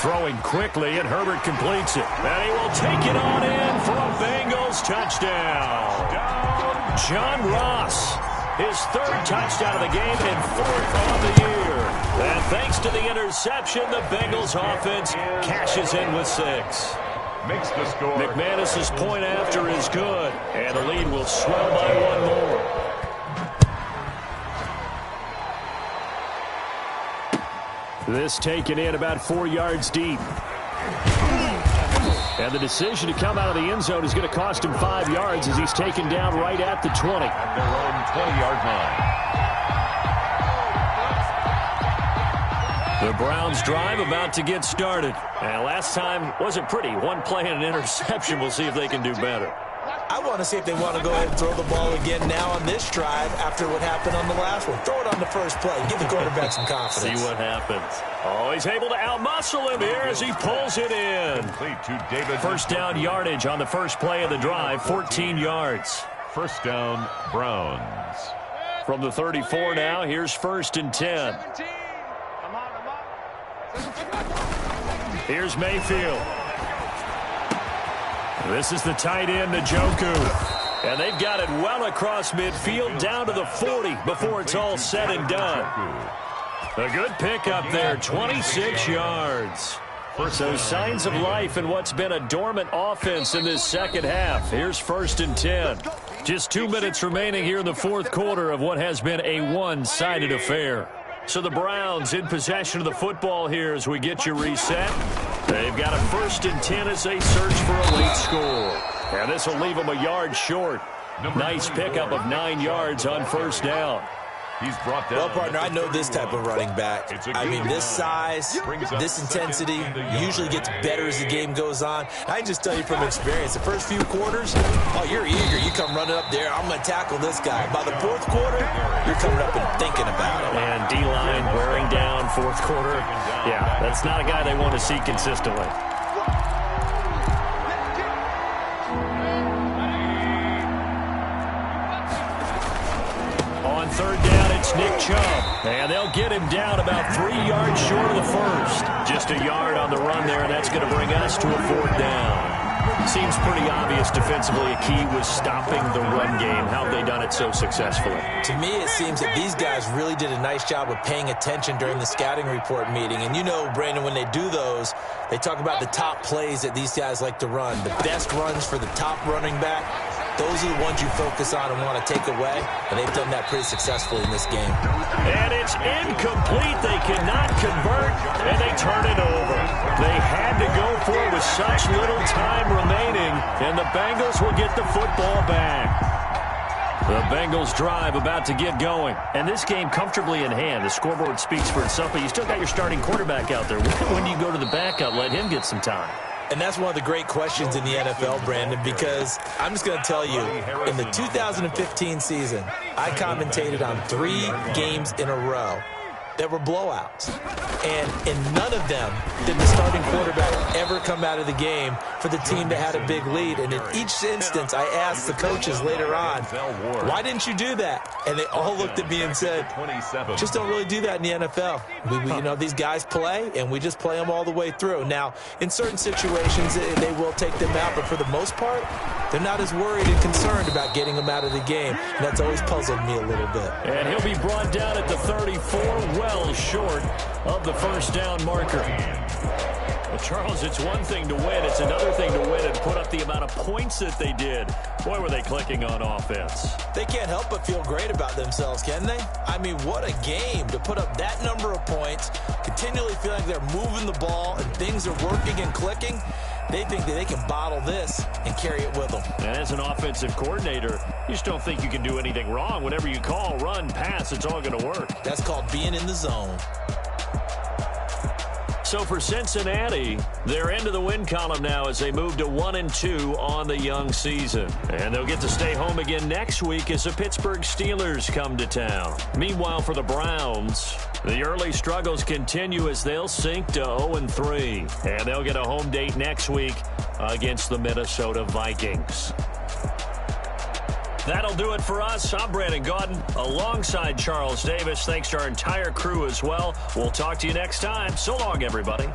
Throwing quickly, and Herbert completes it. And he will take it on in for a Bengals touchdown. John Ross, his 3rd touchdown of the game and 4th on the year. And thanks to the interception, the Bengals offense cashes in with 6. makes the score. McManus's point after is good, and the lead will swell by one more. This taken in about 4 yards deep. And the decision to come out of the end zone is going to cost him 5 yards as he's taken down right at the 20. At their own 20-yard line. The Browns drive about to get started. And last time wasn't pretty. One play and an interception. We'll see if they can do better. I want to see if they want to go ahead and throw the ball again now on this drive after what happened on the last one. Throw it on the first play. Give the quarterback some confidence. See what happens. Oh, he's able to outmuscle him here as he pulls it in. Complete to David. First down yardage on the first play of the drive, 14 yards. First down, Browns. From the 34 now, here's 1st and 10. Here's Mayfield. This is the tight end, Njoku. And they've got it well across midfield down to the 40 before it's all said and done. A good pickup there, 26 yards. So signs of life in what's been a dormant offense in this second half. Here's 1st and 10. Just 2 minutes remaining here in the fourth quarter of what has been a one-sided affair. So the Browns in possession of the football here as we get you reset. They've got a 1st and 10 as they search for a late score. And this will leave them a yard short. Nice pickup of 9 yards on 1st down. He's brought down. Well, partner, I know this type of running back. I mean, this size, this intensity usually gets better as the game goes on. I can just tell you from experience, the first few quarters, oh, you're eager. You come running up there, I'm going to tackle this guy. By the fourth quarter, you're coming up and thinking about it. And D-line wearing down fourth quarter. Yeah, that's not a guy they want to see consistently. On 3rd down, it's Nick Chubb. And they'll get him down about 3 yards short of the first. Just a yard on the run there, and that's going to bring us to a 4th down. Seems pretty obvious defensively a key was stopping the run game. How have they done it so successfully? To me, it seems that these guys really did a nice job of paying attention during the scouting report meeting. And you know, Brandon, when they do those, they talk about the top plays that these guys like to run. The best runs for the top running back. Those are the ones you focus on and want to take away, and they've done that pretty successfully in this game. And it's incomplete. They cannot convert, and they turn it over. They had to go for it with such little time remaining, and the Bengals will get the football back. The Bengals drive about to get going. And this game comfortably in hand. The scoreboard speaks for itself, but you still got your starting quarterback out there. When do you go to the backup, let him get some time? And that's one of the great questions in the NFL, Brandon, because I'm just going to tell you, in the 2015 season, I commentated on 3 games in a row that were blowouts. And in none of them did the starting quarterback ever come out of the game for the team that had a big lead. And in each instance, I asked the coaches later on, why didn't you do that? And they all looked at me and said, just don't really do that in the NFL. You know, these guys play, and we just play them all the way through. Now, in certain situations, they will take them out, but for the most part, they're not as worried and concerned about getting them out of the game. And that's always puzzled me a little bit. And he'll be brought down at the 34, well short of the first down marker. Well, Charles, it's one thing to win. It's another thing to win and put up the amount of points that they did. Boy, were they clicking on offense. They can't help but feel great about themselves, can they? I mean, what a game to put up that number of points, continually feel like they're moving the ball and things are working and clicking. They think that they can bottle this and carry it with them. And as an offensive coordinator, you just don't think you can do anything wrong. Whatever you call, run, pass, it's all going to work. That's called being in the zone. So for Cincinnati, they're into the win column now as they move to 1-2 on the young season. And they'll get to stay home again next week as the Pittsburgh Steelers come to town. Meanwhile, for the Browns, the early struggles continue as they'll sink to 0-3. And they'll get a home date next week against the Minnesota Vikings. That'll do it for us. I'm Brandon Gaudin alongside Charles Davis. Thanks to our entire crew as well. We'll talk to you next time. So long, everybody.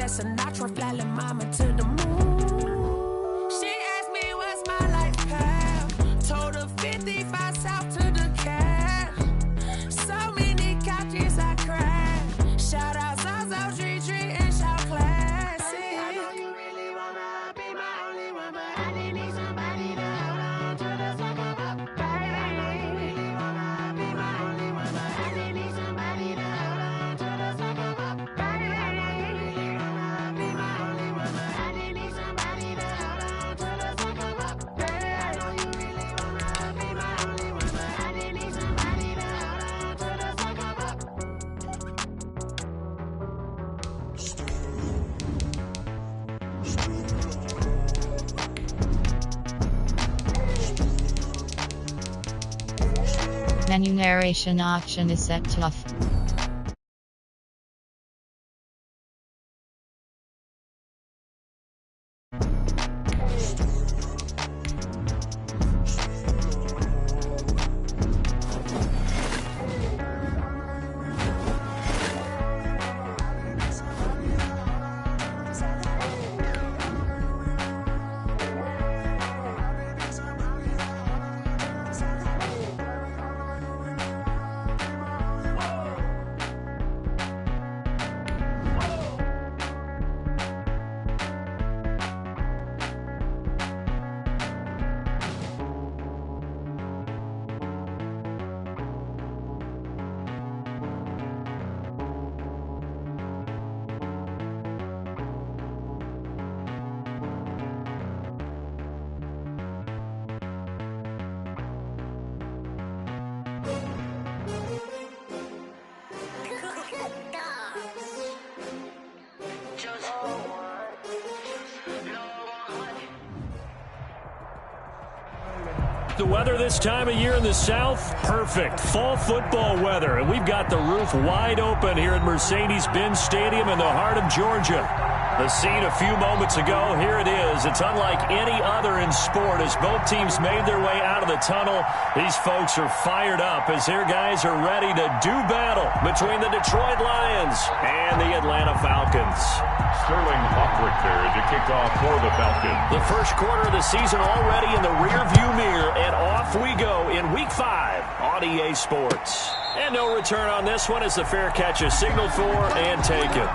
that's a natural flying mama to the moon. She asked me what's my life path. Told her 55 south to the cat. So many couches I cried. Shout out Zazo, Tree, and shout classy. I know you really wanna be my only one, but I didn't need somebody to hold on to the second up. I know you really wanna be my only one, but I didn't need somebody to hold on to the second up. I know you really wanna be my only one, but I didn't need somebody to hold on to the second up. I know you really wanna be my only one, but I didn't need somebody to hold on to the second up. Menu narration option is set to off. The weather this time of year in the South, perfect. Fall football weather. And we've got the roof wide open here at Mercedes-Benz Stadium in the heart of Georgia. The scene a few moments ago, here it is. It's unlike any other in sport as both teams made their way out of the tunnel. These folks are fired up as their guys are ready to do battle between the Detroit Lions and the Atlanta Falcons. Sterling Hockrichter to kick off for the Falcons. The first quarter of the season already in the rearview mirror, and off we go in Week 5 on EA Sports. And no return on this one as the fair catch is signaled for and taken.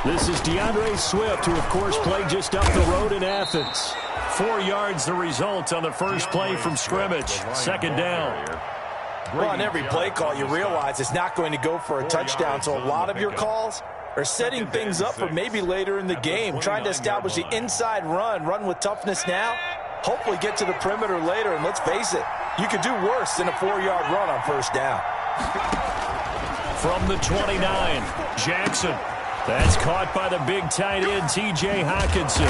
This is DeAndre Swift, who, of course, played just up the road in Athens. 4 yards the result on the first play from scrimmage. Second down. Well, on every play call, you realize it's not going to go for a touchdown, so a lot of your calls are setting things up for maybe later in the game, trying to establish the inside run with toughness now, hopefully get to the perimeter later, and let's face it, you could do worse than a 4-yard run on first down. From the 29, Jackson. That's caught by the big tight end, T.J. Hockenson.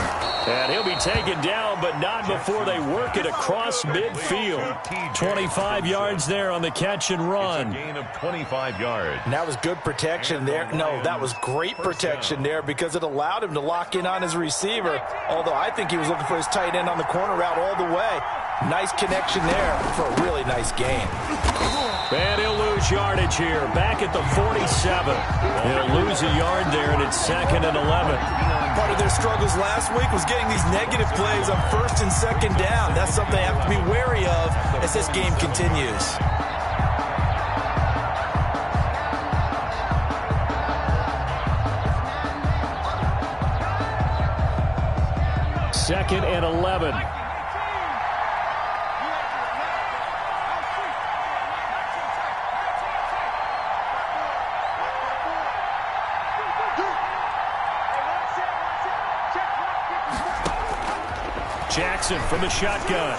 And he'll be taken down, but not before they work it across midfield. 25 yards there on the catch and run. It's a gain of 25 yards. And that was good protection there. No, that was great protection there because it allowed him to lock in on his receiver, although I think he was looking for his tight end on the corner route all the way. Nice connection there for a really nice game. And he'll lose yardage here. Back at the 47. He'll lose a yard there, and it's 2nd and 11. Part of their struggles last week was getting these negative plays on 1st and 2nd down. That's something they have to be wary of as this game continues. Second and 11. Jackson from the shotgun.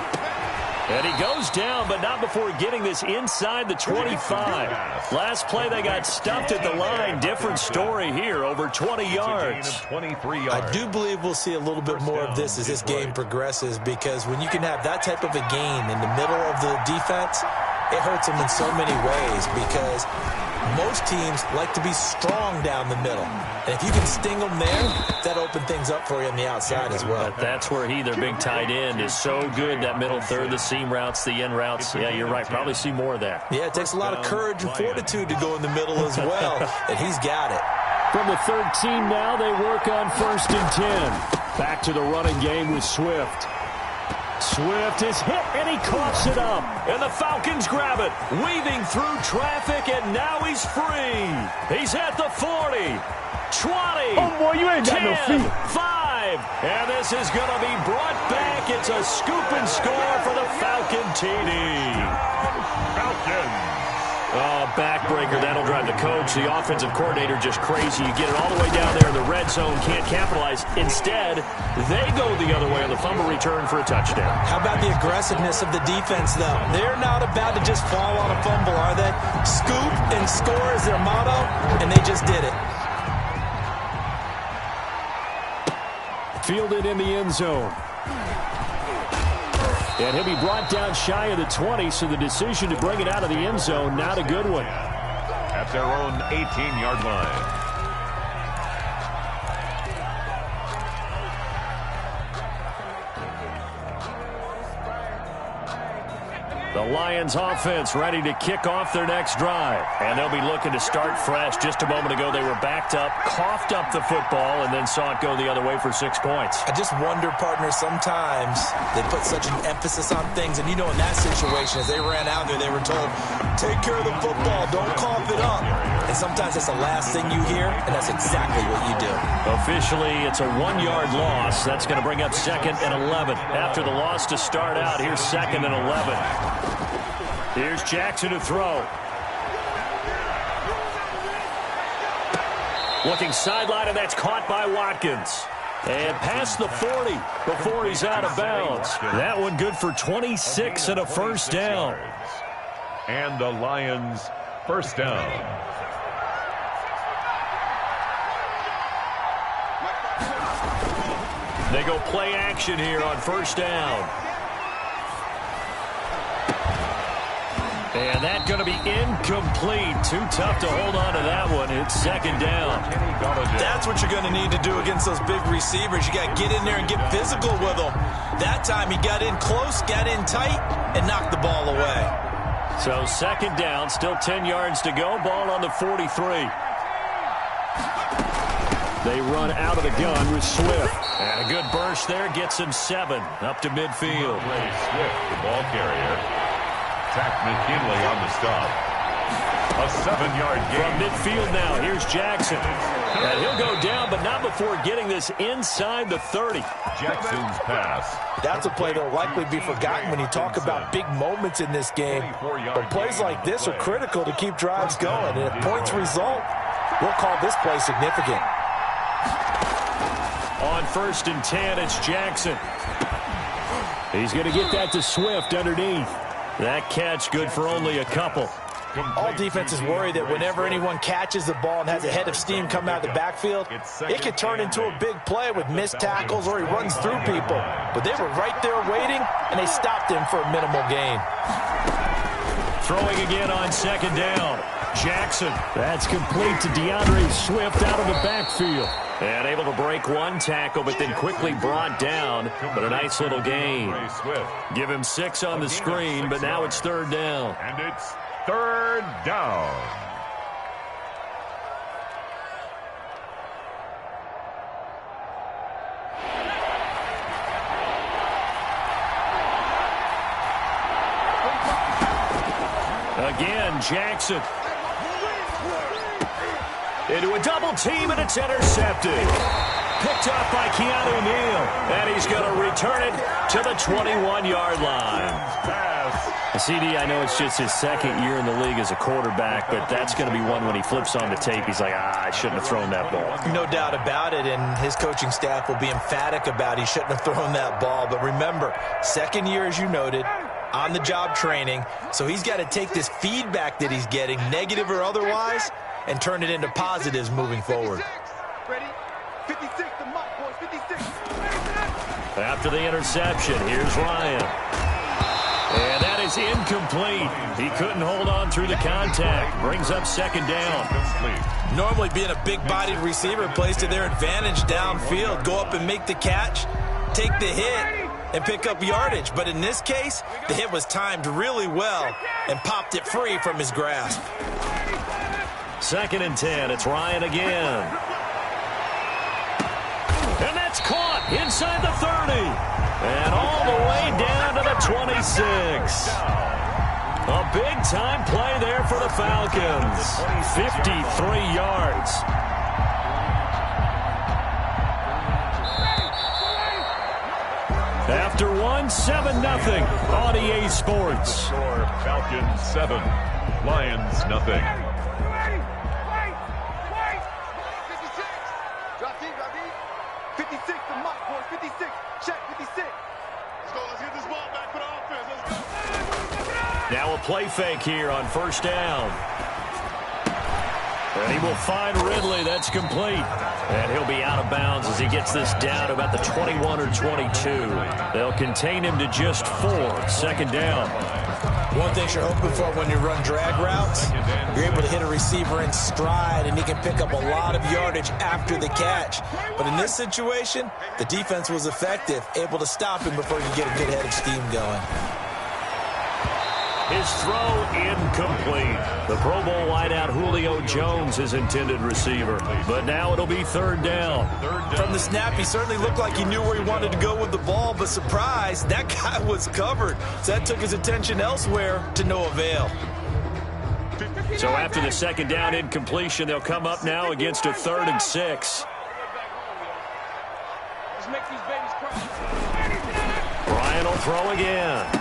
And he goes down, but not before getting this inside the 25. Last play, they got stuffed at the line. Different story here, over 20 yards. I do believe we'll see a little bit more of this as this game progresses, because when you can have that type of a gain in the middle of the defense, it hurts them in so many ways, because most teams like to be strong down the middle. And if you can sting them there, that opens things up for you on the outside as well. But that's where their big tight end, is so good, that middle third, the seam routes, the end routes. Yeah, you're right. Probably see more of that. Yeah, it takes a lot of courage and fortitude to go in the middle as well, and he's got it. From the 13 now, they work on 1st and 10. Back to the running game with Swift. Swift is hit, and he coughs it up. And the Falcons grab it, weaving through traffic, and now he's free. He's at the 40, 20, Oh, boy, you ain't got 10, no feet. 5. And this is going to be brought back. It's a scoop and score for the Falcon TD. Falcons. Oh, backbreaker. That'll drive the coach, the offensive coordinator, just crazy. You get it all the way down there in the red zone, can't capitalize. Instead, they go the other way on the fumble return for a touchdown. How about the aggressiveness of the defense, though? They're not about to just fall on a fumble, are they? Scoop and score is their motto, and they just did it. Fielded in the end zone. And he'll be brought down shy of the 20, so the decision to bring it out of the end zone, not a good one. At their own 18-yard line. The Lions offense ready to kick off their next drive. And they'll be looking to start fresh. Just a moment ago, they were backed up, coughed up the football, and then saw it go the other way for 6 points. I just wonder, partner, sometimes they put such an emphasis on things. And, you know, in that situation, as they ran out there, they were told, take care of the football, don't cough it up. And sometimes that's the last thing you hear, and that's exactly what you do. Officially, it's a 1-yard loss. That's going to bring up 2nd and 11. After the loss to start out, here's 2nd and 11. Here's Jackson to throw. Looking sideline, and that's caught by Watkins. And past the 40 before he's out of bounds. That one good for 26 and a first down. And the Lions first down. They go play action here on first down. And that's going to be incomplete. Too tough to hold on to that one. It's 2nd down. That's what you're going to need to do against those big receivers. You got to get in there and get physical with them. That time he got in close, got in tight, and knocked the ball away. So 2nd down, still 10 yards to go. Ball on the 43. They run out of the gun with Swift. And a good burst there gets him 7 up to midfield. Swift, the ball carrier. Tack McKinley on the stop. A 7-yard gain. From midfield now, here's Jackson. And he'll go down, but not before getting this inside the 30. Jackson's pass. That's a play that will likely be forgotten when you talk about big moments in this game. But plays like this are critical to keep drives going. And if points result, we'll call this play significant. On 1st and 10, it's Jackson. He's going to get that to Swift underneath. That catch good for only a couple. All defenses worry that whenever anyone catches the ball and has a head of steam come out of the backfield, it could turn into a big play with missed tackles or he runs through people. But they were right there waiting, and they stopped him for a minimal gain. Throwing again on 2nd down. Jackson. That's complete to DeAndre Swift out of the backfield. And able to break one tackle, but then quickly brought down. But a nice little gain. Give him 6 on the screen, but now it's 3rd down. And it's 3rd down. Again, Jackson. Into a double team, and it's intercepted. Picked up by Keanu Neal. And he's going to return it to the 21-yard line. CD, I know it's just his 2nd year in the league as a quarterback, but that's going to be one when he flips on the tape. He's like, I shouldn't have thrown that ball. No doubt about it, and his coaching staff will be emphatic about he shouldn't have thrown that ball. But remember, 2nd year, as you noted, on-the-job training, so he's got to take this feedback that he's getting, negative or otherwise, and turn it into positives moving forward. Ready? 56 to Mike, boys. 56. After the interception, here's Ryan. And that is incomplete. He couldn't hold on through the contact. Brings up second down. Normally being a big-bodied receiver plays to their advantage downfield. Go up and make the catch, take the hit, and pick up yardage. But in this case, the hit was timed really well and popped it free from his grasp. 2nd and 10. It's Ryan again. And that's caught inside the 30. And all the way down to the 26. A big-time play there for the Falcons. 53 yards. After one, 7-0 on EA Sports. Falcons 7, Lions nothing. 56 to Mike, boys. 56. Check 56. Let's get this ball back for the offense. Let's go. Now a play fake here on 1st down. And he will find Ridley. That's complete. And he'll be out of bounds as he gets this down to about the 21 or 22. They'll contain him to just 4. 2nd down. One thing you're hoping for when you run drag routes, you're able to hit a receiver in stride, and he can pick up a lot of yardage after the catch. But in this situation, the defense was effective, able to stop him before you get a good head of steam going. His throw incomplete. The Pro Bowl wideout Julio Jones, his intended receiver. But now it'll be 3rd down. From the snap, he certainly looked like he knew where he wanted to go with the ball, but surprise, that guy was covered. So that took his attention elsewhere to no avail. So after the 2nd down incompletion, they'll come up now against a 3rd and 6. Let's make these babies cry. Ryan will throw again.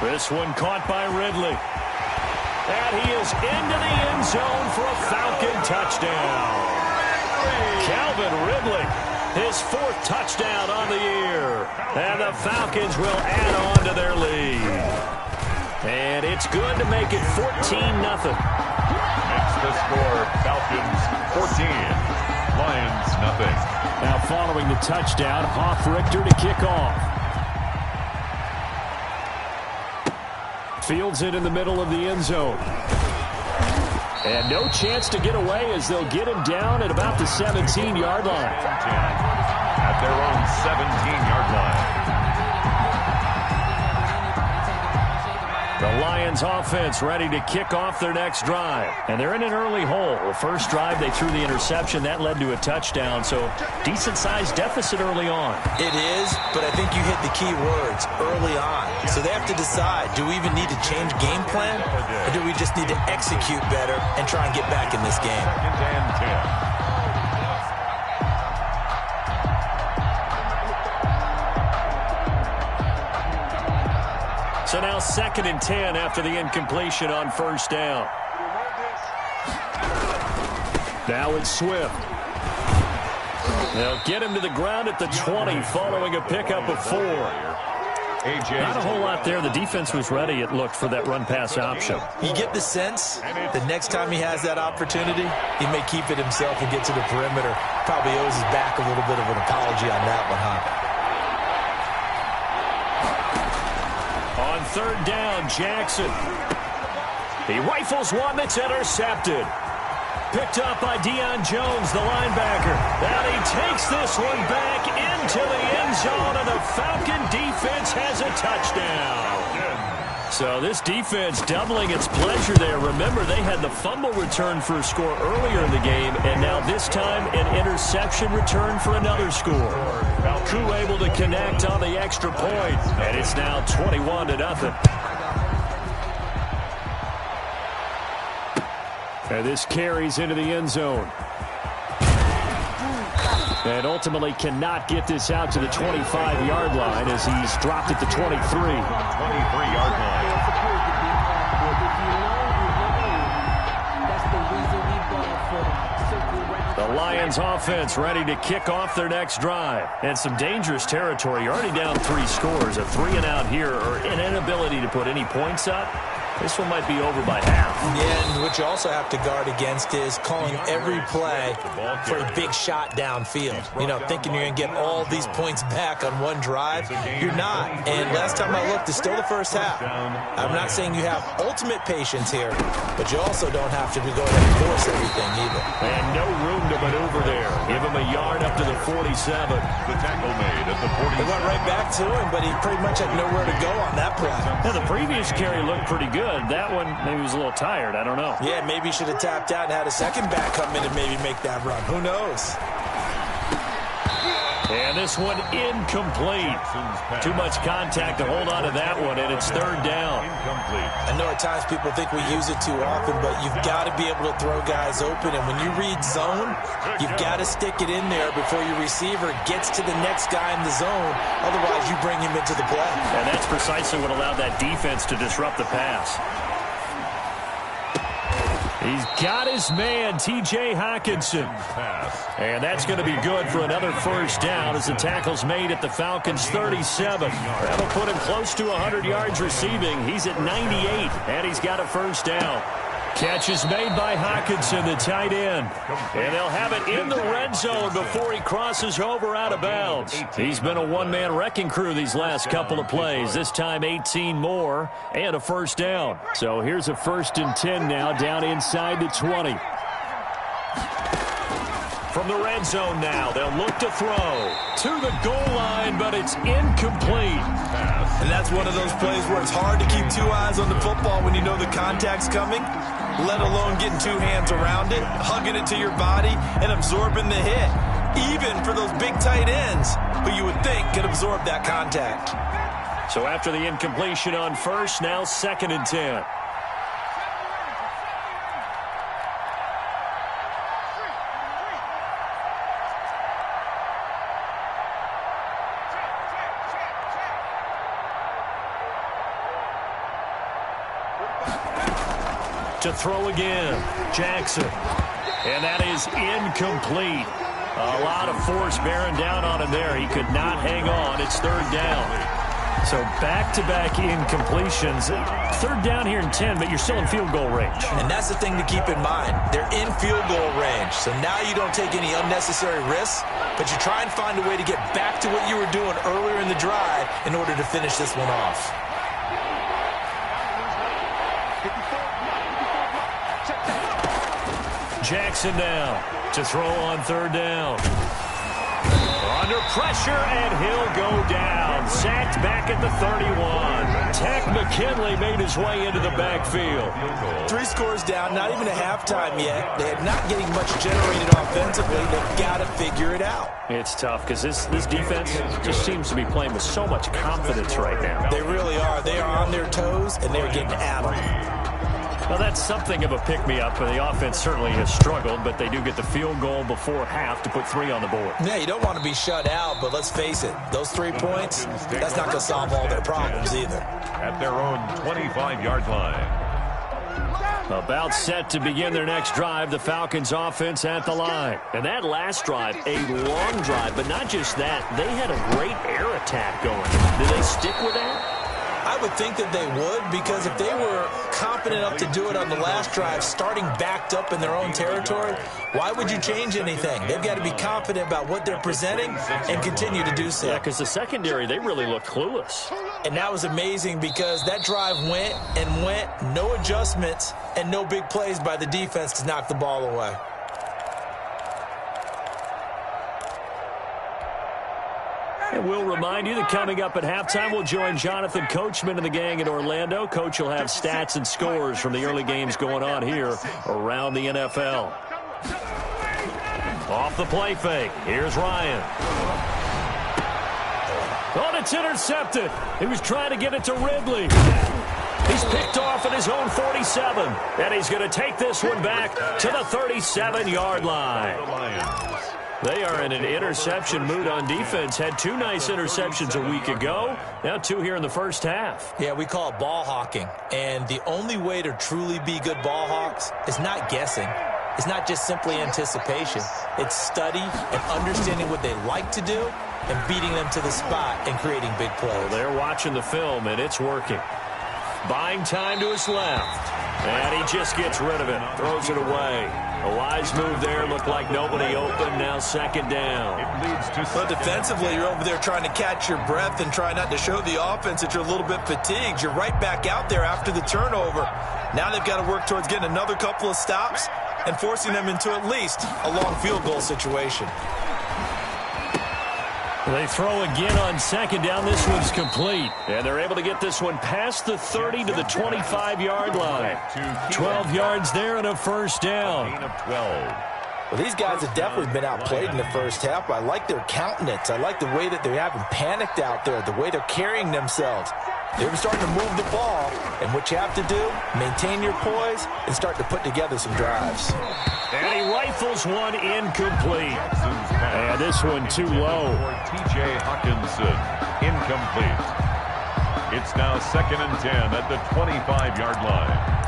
This one caught by Ridley. And he is into the end zone for a Falcon touchdown. Calvin Ridley, his 4th touchdown on the year. And the Falcons will add on to their lead. And it's good to make it 14-0. Makes the score Falcons 14, Lions nothing. Now following the touchdown, Hoff-Richter to kick off. Fields it in the middle of the end zone. And no chance to get away as they'll get him down at about the 17-yard line. At their own 17-yard line. The Lions offense ready to kick off their next drive. And they're in an early hole. The first drive, they threw the interception. That led to a touchdown. So decent-sized deficit early on. It is, but I think you hit the key words, early on. So they have to decide, do we even need to change game plan? Or do we just need to execute better and try and get back in this game? 2nd and 10. So now 2nd and 10 after the incompletion on 1st down. Now it's Swift. They'll get him to the ground at the 20 following a pickup of 4. Not a whole lot there. The defense was ready, it looked, for that run-pass option. You get the sense that next time he has that opportunity, he may keep it himself and get to the perimeter. Probably owes his back a little bit of an apology on that one, huh? On 3rd down, Jackson. He rifles one that's intercepted. Picked up by Deion Jones, the linebacker. And he takes this one back into the end zone, and the Falcon defense has a touchdown. So this defense doubling its pleasure there. Remember, they had the fumble return for a score earlier in the game, and now this time an interception return for another score. Koo able to connect on the extra point, and it's now 21-0. And this carries into the end zone. And ultimately cannot get this out to the 25-yard line as he's dropped at the 23. 23-yard line. The Lions offense ready to kick off their next drive. And some dangerous territory. You're already down 3 scores. A 3-and-out here, or an inability to put any points up. This one might be over by half. Yeah, and what you also have to guard against is calling every play for a big shot downfield. You know, thinking you're going to get all these points back on one drive. You're not. And last time I looked, it's still the first half. I'm not saying you have ultimate patience here, but you also don't have to go ahead and force everything either. And no room to maneuver there. Give him a yard up to the 47. The tackle made at the 47. It went right back to him, but he pretty much had nowhere to go on that play. Now, the previous carry looked pretty good. That one, maybe he was a little tired. I don't know. Yeah, maybe he should have tapped out and had a second back come in and maybe make that run. Who knows? And this one incomplete. Too much contact to hold on to that one, and it's 3rd down. I know at times people think we use it too often, but you've got to be able to throw guys open. And when you read zone, you've got to stick it in there before your receiver gets to the next guy in the zone. Otherwise, you bring him into the play. And that's precisely what allowed that defense to disrupt the pass. He's got his man, T.J. Hawkinson. And that's going to be good for another 1st down as the tackle's made at the Falcons' 37. That'll put him close to 100 yards receiving. He's at 98, and he's got a 1st down. Catch is made by Hawkinson, the tight end. And they'll have it in the red zone before he crosses over out of bounds. He's been a one-man wrecking crew these last couple of plays. This time 18 more and a 1st down. So here's a 1st and 10 now down inside the 20. From the red zone now, they'll look to throw to the goal line, but it's incomplete. And that's one of those plays where it's hard to keep 2 eyes on the football when you know the contact's coming, let alone getting 2 hands around it, hugging it to your body, and absorbing the hit. Even for those big tight ends who you would think could absorb that contact. So after the incompletion on 1st, now 2nd and 10. To throw again, Jackson. And that is incomplete. A lot of force bearing down on him there. He could not hang on. It's 3rd down. So back-to-back incompletions. 3rd down here in 10, but you're still in field goal range. And that's the thing to keep in mind. They're in field goal range. So now you don't take any unnecessary risks, but you try and find a way to get back to what you were doing earlier in the drive in order to finish this one off. Jackson now to throw on 3rd down. Under pressure, and he'll go down. Sacked back at the 31. Tech McKinley made his way into the backfield. 3 scores down, not even a halftime yet. They're not getting much generated offensively. They've got to figure it out. It's tough because this defense just seems to be playing with so much confidence right now. They really are. They are on their toes, and they're getting at them. Well, that's something of a pick-me-up, and the offense certainly has struggled, but they do get the field goal before half to put 3 on the board. Yeah, you don't want to be shut out, but let's face it, those 3 points, that's not going to solve all their problems either. At their own 25-yard line. About set to begin their next drive, the Falcons offense at the line. And that last drive, a long drive, but not just that. They had a great air attack going. Did they stick with that? I would think that they would, because if they were confident enough to do it on the last drive, starting backed up in their own territory, why would you change anything? They've got to be confident about what they're presenting and continue to do so. Yeah, because the secondary, they really looked clueless. And that was amazing because that drive went and went, no adjustments, and no big plays by the defense to knock the ball away. And we'll remind you that coming up at halftime, we'll join Jonathan Coachman and the gang in Orlando. Coach will have stats and scores from the early games going on here around the NFL. Off the play fake. Here's Ryan. Oh, it's intercepted. He was trying to get it to Ridley. He's picked off at his own 47. And he's going to take this one back to the 37-yard line. They are in an interception mood on defense. Had 2 nice interceptions a week ago. Now 2 here in the first half. Yeah, we call it ball hawking. And the only way to truly be good ball hawks is not guessing. is not just simply anticipation. It's study and understanding what they like to do and beating them to the spot and creating big plays. Well, they're watching the film, and it's working. Buying time to his left. And he just gets rid of it. Throws it away. A wise move there. Looked like nobody open. Now second down. It leads to But defensively, you're over there trying to catch your breath and try not to show the offense that you're a little bit fatigued. You're right back out there after the turnover. Now they've got to work towards getting another couple of stops and forcing them into at least a long field goal situation. They throw again on second down. This one's complete. And they're able to get this one past the 30 to the 25-yard line. 12 yards there and a first down. Gain of 12. Well, these guys have definitely been outplayed in the first half. I like their countenance. I like the way that they haven't panicked out there, the way they're carrying themselves. They're starting to move the ball, and what you have to do, maintain your poise and start to put together some drives. And he rifles one incomplete. And this one too low. T.J. Hawkinson, incomplete. It's now 2nd and 10 at the 25-yard line.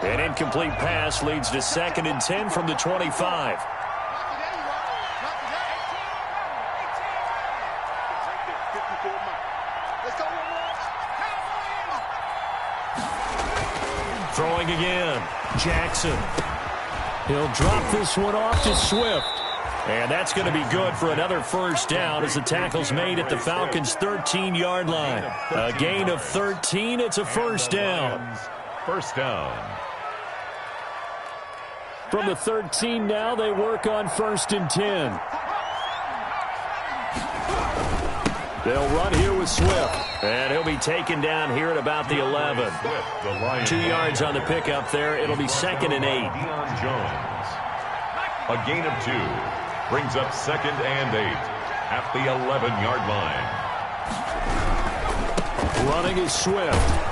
An incomplete pass leads to 2nd and 10 from the 25. Throwing again. Jackson. He'll drop this one off to Swift. And that's going to be good for another first down as the tackle's made at the Falcons' 13-yard line. A gain of 13. It's a first down. First down. From the 13 now, they work on 1st and 10. They'll run here with Swift. And he'll be taken down here at about the 11. 2 yards on the pickup there. It'll be 2nd and 8. Deion Jones. A gain of 2. Brings up 2nd and 8 at the 11-yard line. Running is Swift.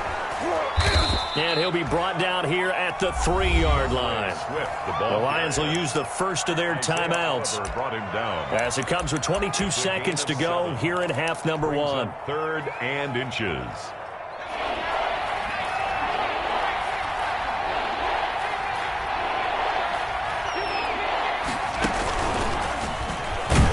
And he'll be brought down here at the 3-yard line. The Lions will use the first of their timeouts as it comes with 22 seconds to go here in half number 1. 3rd and inches.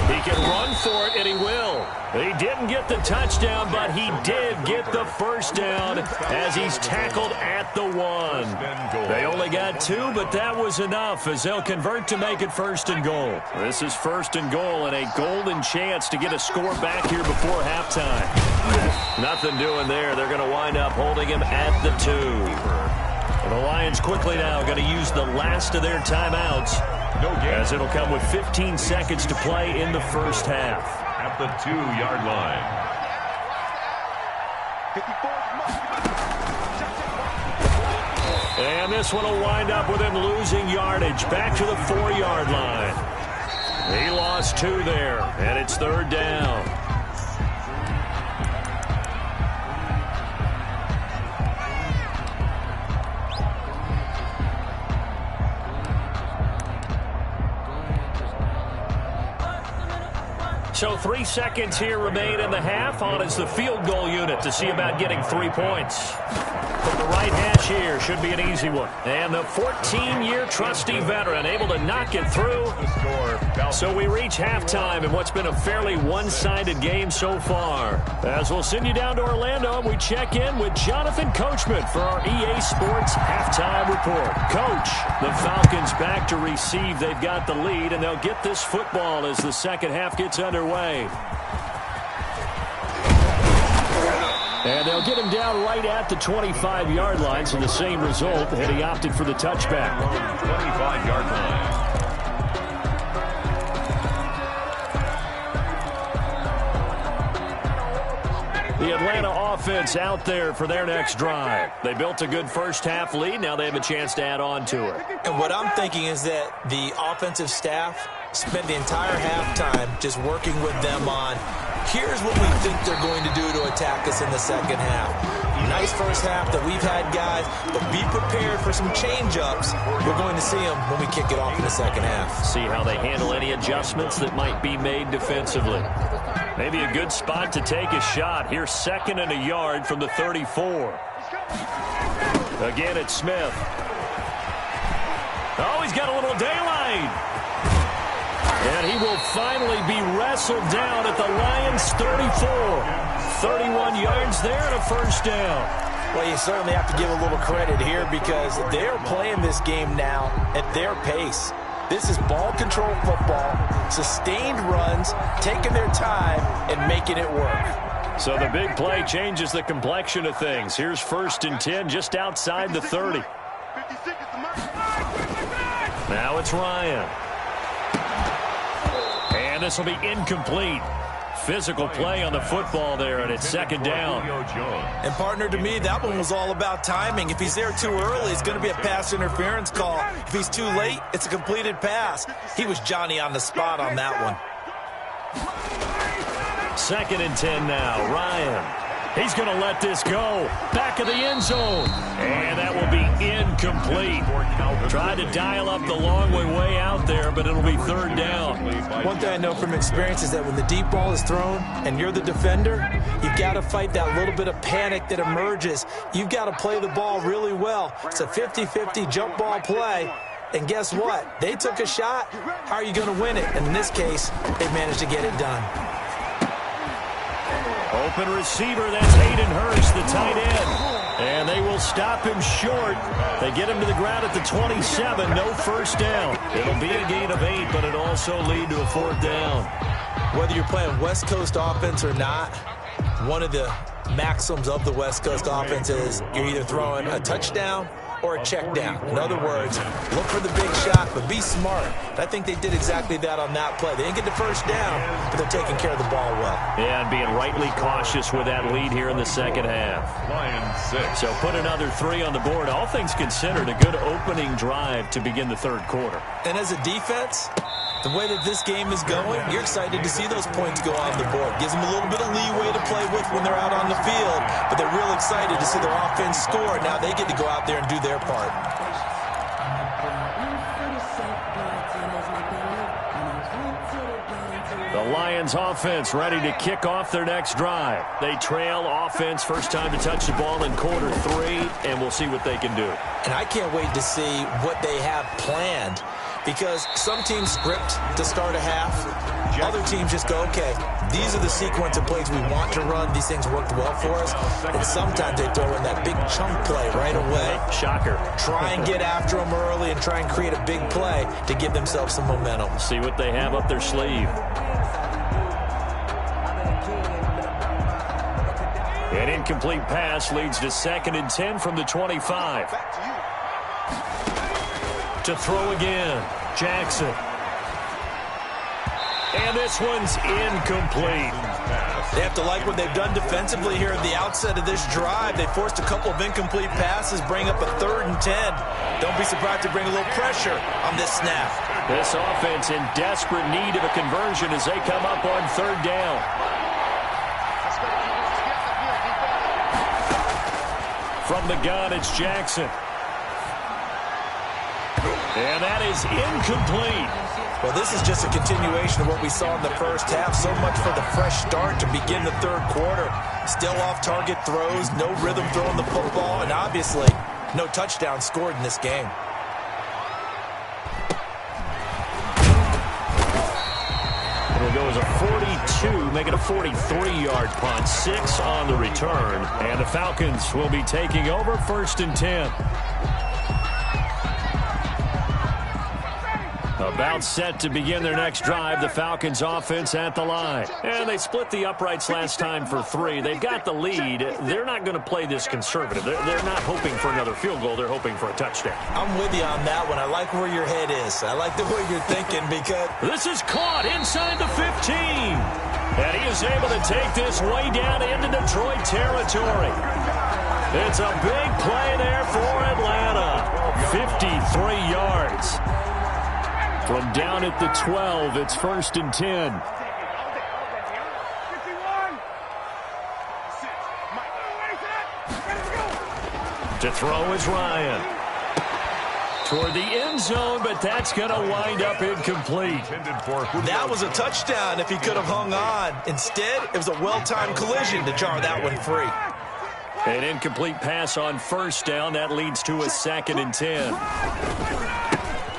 He can run for it, and he will. He didn't get the touchdown, but he did get the first down as he's tackled at the 1. They only got 2, but that was enough as they'll convert to make it 1st and goal. This is 1st and goal and a golden chance to get a score back here before halftime. Nothing doing there. They're going to wind up holding him at the 2. And the Lions quickly now going to use the last of their timeouts as it'll come with 15 seconds to play in the first half. At the 2-yard line. And this one will wind up with him losing yardage back to the 4-yard line. He lost 2 there, and it's 3rd down. So 3 seconds here remain in the half. On is the field goal unit to see about getting 3 points. From the right hash here, should be an easy one. And the 14-year trusty veteran able to knock it through. So we reach halftime in what's been a fairly one-sided game so far. As we'll send you down to Orlando, we check in with Jonathan Coachman for our EA Sports Halftime Report. Coach, the Falcons back to receive. They've got the lead, and they'll get this football as the second half gets underway. And they'll get him down right at the 25-yard line, so the same result, and he opted for the touchback. 25-yard line. The Atlanta offense out there for their next drive. They built a good first-half lead. Now they have a chance to add on to it. And what I'm thinking is that the offensive staff spent the entire halftime just working with them on, here's what we think they're going to do to attack us in the second half. Nice first half that we've had, guys, but be prepared for some change-ups. We're going to see them when we kick it off in the second half. See how they handle any adjustments that might be made defensively. Maybe a good spot to take a shot. Here's 2nd and a yard from the 34. Again, it's Smith. Oh, he's got a little daylight. And he will finally be wrestled down at the Lions' 34. 31 yards there and a first down. Well, you certainly have to give a little credit here because they're playing this game now at their pace. This is ball control football, sustained runs, taking their time and making it work. So the big play changes the complexion of things. Here's 1st and 10 just outside the 30. Now it's Ryan. And this will be incomplete. Physical play on the football there, and it's 2nd down. And, partner, to me, that one was all about timing. If he's there too early, it's going to be a pass interference call. If he's too late, it's a completed pass. He was Johnny on the spot on that one. 2nd and 10 now. Ryan. He's going to let this go. Back of the end zone. And that will be incomplete. Tried to dial up the long way out there, but it'll be 3rd down. One thing I know from experience is that when the deep ball is thrown and you're the defender, you've got to fight that little bit of panic that emerges. You've got to play the ball really well. It's a 50-50 jump ball play. And guess what? They took a shot. How are you going to win it? And in this case, they managed to get it done. Open receiver, that's Hayden Hurst, the tight end. And they will stop him short. They get him to the ground at the 27, no first down. It'll be a gain of 8, but it'll also lead to a 4th down. Whether you're playing West Coast offense or not, one of the maxims of the West Coast offense is you're either throwing a touchdown or a check down. In other words, look for the big shot, but be smart. I think they did exactly that on that play. They didn't get the first down, but they're taking care of the ball well. Yeah, and being rightly cautious with that lead here in the second half. Lions 6. So put another 3 on the board. All things considered, a good opening drive to begin the 3rd quarter. And as a defense, the way that this game is going, you're excited to see those points go on the board. Gives them a little bit of leeway to play with when they're out on the field, but they're real excited to see their offense score. Now they get to go out there and do their part. The Lions offense ready to kick off their next drive. They trail offense, first time to touch the ball in quarter 3, and we'll see what they can do. And I can't wait to see what they have planned, because some teams script to start a half. Other teams just go, okay, these are the sequence of plays we want to run. These things worked well for us. And sometimes they throw in that big chunk play right away. Shocker. Try and get after them early and try and create a big play to give themselves some momentum. See what they have up their sleeve. An incomplete pass leads to 2nd and 10 from the 25. To throw again, Jackson. And this one's incomplete. They have to like what they've done defensively here at the outset of this drive. They forced a couple of incomplete passes, bring up a 3rd and 10. Don't be surprised to bring a little pressure on this snap. This offense in desperate need of a conversion as they come up on 3rd down. From the gun, it's Jackson. And that is incomplete. Well, this is just a continuation of what we saw in the first half. So much for the fresh start to begin the 3rd quarter. Still off-target throws, no rhythm throwing the football, and obviously no touchdown scored in this game. It'll go as a 42, make it a 43-yard punt, 6 on the return. And the Falcons will be taking over 1st and 10. About set to begin their next drive. The Falcons offense at the line. And they split the uprights last time for 3. They've got the lead. They're not going to play this conservative. They're not hoping for another field goal. They're hoping for a touchdown. I'm with you on that one. I like where your head is. I like the way you're thinking because this is caught inside the 15. And he is able to take this way down into Detroit territory. It's a big play there for Atlanta. 53 yards. From down at the 12, it's 1st and 10. To throw is Ryan. Toward the end zone, but that's going to wind up incomplete. That was a touchdown if he could have hung on. Instead, it was a well-timed collision to jar that one free. An incomplete pass on 1st down. That leads to a 2nd and 10.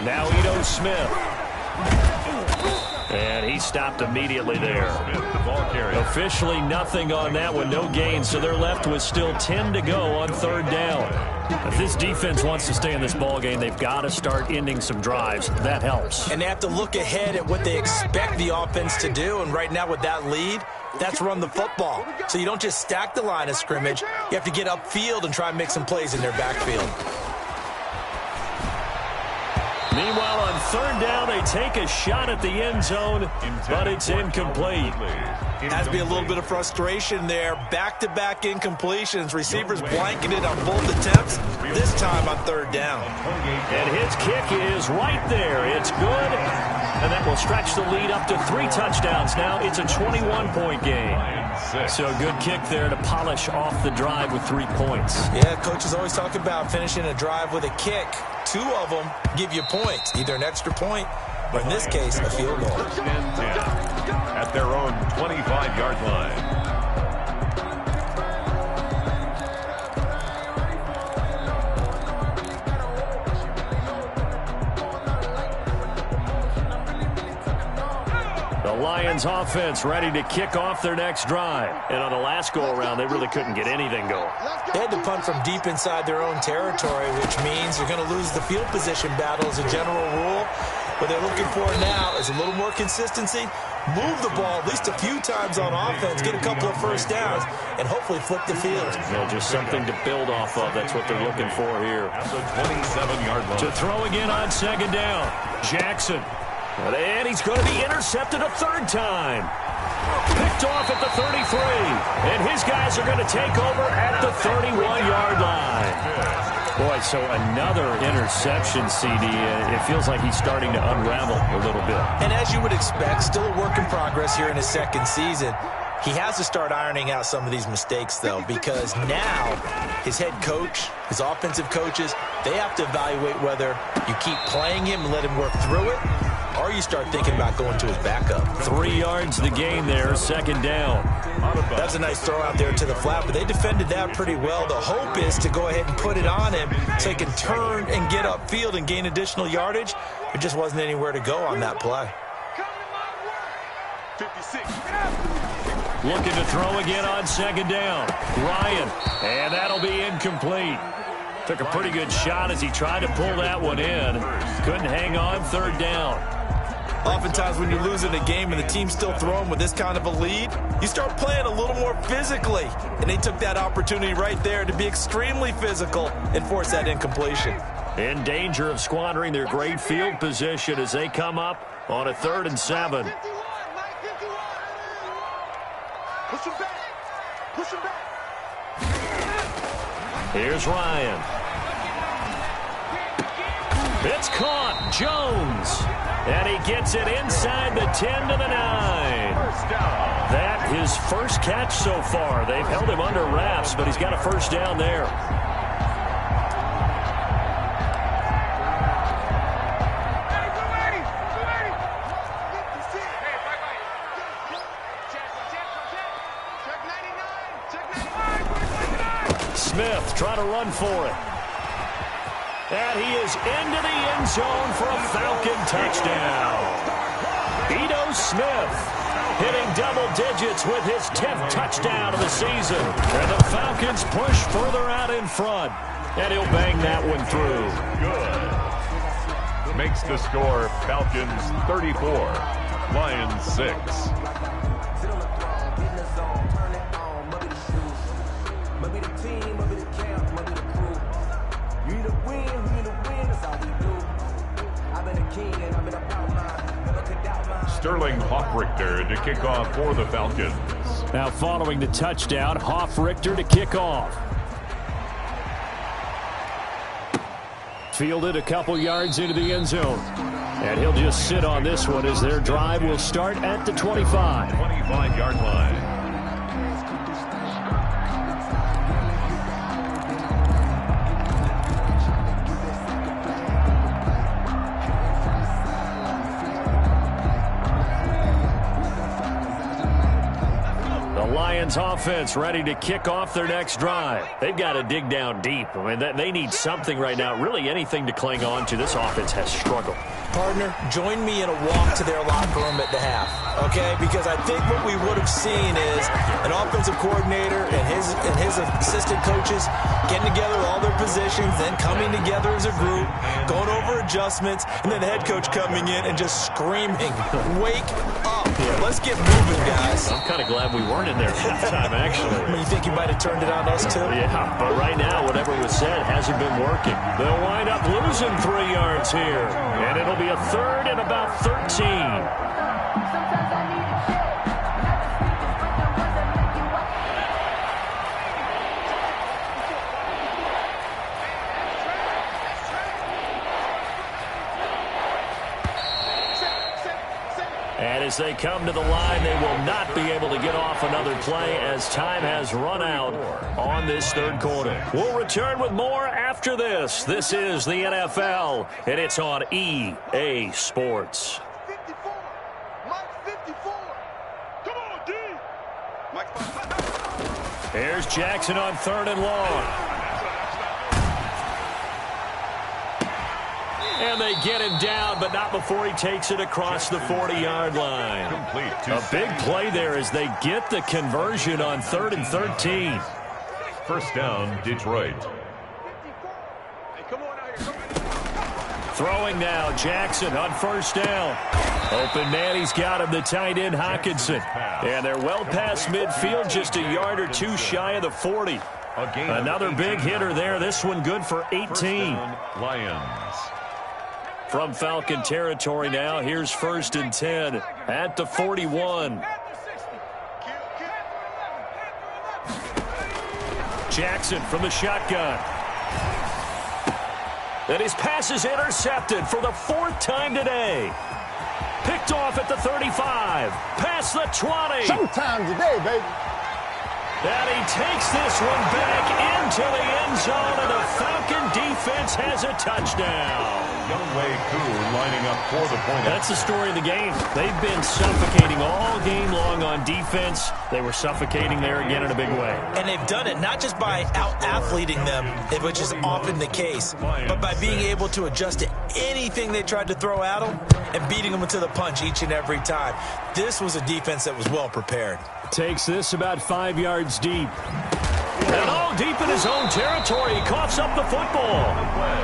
Now Ito Smith. And he stopped immediately there. Officially nothing on that one, no gain, so they're left with still 10 to go on 3rd down. If this defense wants to stay in this ball game, they've got to start ending some drives. That helps. And they have to look ahead at what they expect the offense to do, and right now with that lead, that's run the football. So you don't just stack the line of scrimmage. You have to get upfield and try and make some plays in their backfield. Meanwhile, on 3rd down, they take a shot at the end zone, but it's incomplete. Has to be a little bit of frustration there. Back-to-back incompletions. Receivers blanketed on both attempts, this time on 3rd down. And his kick is right there. It's good, and that will stretch the lead up to 3 touchdowns. Now it's a 21-point game. So a good kick there to polish off the drive with 3 points. Yeah, coaches always talk about finishing a drive with a kick. 2 of them give you points, either an extra point or, in this case, a field goal. At their own 25-yard line. The Lions offense ready to kick off their next drive. And on the last go-around, they really couldn't get anything going. They had to punt from deep inside their own territory, which means you're going to lose the field position battle as a general rule. What they're looking for now is a little more consistency, move the ball at least a few times on offense, get a couple of 1st downs, and hopefully flip the field. Yeah, just something to build off of. That's what they're looking for here. At the 27-yard line. To throw again on 2nd down. Jackson. And he's going to be intercepted a 3rd time. Picked off at the 33. And his guys are going to take over at the 31-yard line. Boy, so another interception, CD. It feels like he's starting to unravel a little bit. And as you would expect, still a work in progress here in his 2nd season. He has to start ironing out some of these mistakes, though, because now his head coach, his offensive coaches, they have to evaluate whether you keep playing him and let him work through it, or you start thinking about going to his backup. 3 yards the gain there, 2nd down. That's a nice throw out there to the flat, but they defended that pretty well. The hope is to go ahead and put it on him so he can turn and get upfield and gain additional yardage. There just wasn't anywhere to go on that play. 56. Looking to throw again on 2nd down. Ryan, and that'll be incomplete. Took a pretty good shot as he tried to pull that one in. Couldn't hang on 3rd down. Oftentimes when you're losing a game and the team's still throwing with this kind of a lead, you start playing a little more physically. And they took that opportunity right there to be extremely physical and force that incompletion. In danger of squandering their great field position as they come up on a 3rd and 7. Push him back. Push him back. Here's Ryan. It's caught. Jones. And he gets it inside the 10 to the 9. That his first catch so far. They've held him under wraps, but he's got a 1st down there. Smith trying to run for it. And he is into the end zone for a Falcon touchdown. Ito Smith hitting double digits with his 10th touchdown of the season. And the Falcons push further out in front. And he'll bang that one through. Good. Makes the score Falcons 34, Lions 6. Sterling Hoffrichter to kick off for the Falcons. Now following the touchdown, Hoffrichter to kick off. Fielded a couple yards into the end zone. And he'll just sit on this one as their drive will start at the 25. 25-yard line. Lions offense ready to kick off their next drive. They've got to dig down deep. I mean, they need something right now, really anything to cling on to. This offense has struggled. Partner, join me in a walk to their locker room at the half, okay? Because I think what we would have seen is an offensive coordinator and his assistant coaches getting together with all their positions, then coming together as a group, going over adjustments, and then the head coach coming in and just screaming, "Wake up. Let's get moving, guys." I'm kind of glad we weren't in there at the time, actually. I mean, you think you might have turned it on us, too? Yeah, but right now, whatever was said hasn't been working. They'll wind up losing 3 yards here, and it'll be a third and about 13. And as they come to the line, they will not be able to get off another play as time has run out on this third quarter. We'll return with more after this. This is the NFL, and it's on EA Sports. 54. Mike 54. Come on, D. Mike. Here's Jackson on 3rd and long. And they get him down, but not before he takes it across the 40-yard line. A big play there as they get the conversion on 3rd and 13. First down, Detroit. Throwing now, Jackson on 1st down. Open man, he's got him, the tight end, Hockenson. And they're well past midfield, just a yard or two shy of the 40. Another big hitter there, this one good for 18. Lions. From Falcon territory now, here's 1st and 10 at the 41. Jackson from the shotgun. And his pass is intercepted for the 4th time today. Picked off at the 35. Past the 20. Showtime today, baby. And he takes this one back into the end zone, and the Falcon defense has a touchdown. Youngway Koo lining up for the point. That's the story of the game. They've been suffocating all game long on defense. They were suffocating there again in a big way. And they've done it not just by out-athleting them, which is often the case, but by being able to adjust to anything they tried to throw at them and beating them into the punch each and every time. This was a defense that was well prepared. Takes this about 5 yards deep. And all deep in his own territory. He coughs up the football.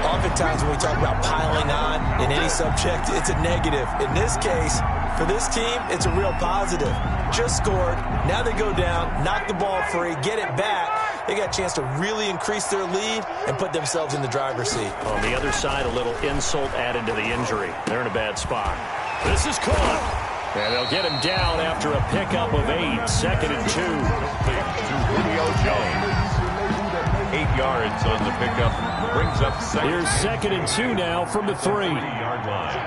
Oftentimes when we talk about piling on in any subject, it's a negative. In this case, for this team, it's a real positive. Just scored. Now they go down, knock the ball free, get it back. They got a chance to really increase their lead and put themselves in the driver's seat. On the other side, a little insult added to the injury. They're in a bad spot. This is caught. And they'll get him down after a pickup of 8. 2nd and 2. To Julio Jones. 8 yards on the pickup. Brings up second. Here's 2nd and 2 now from the 3-yard line.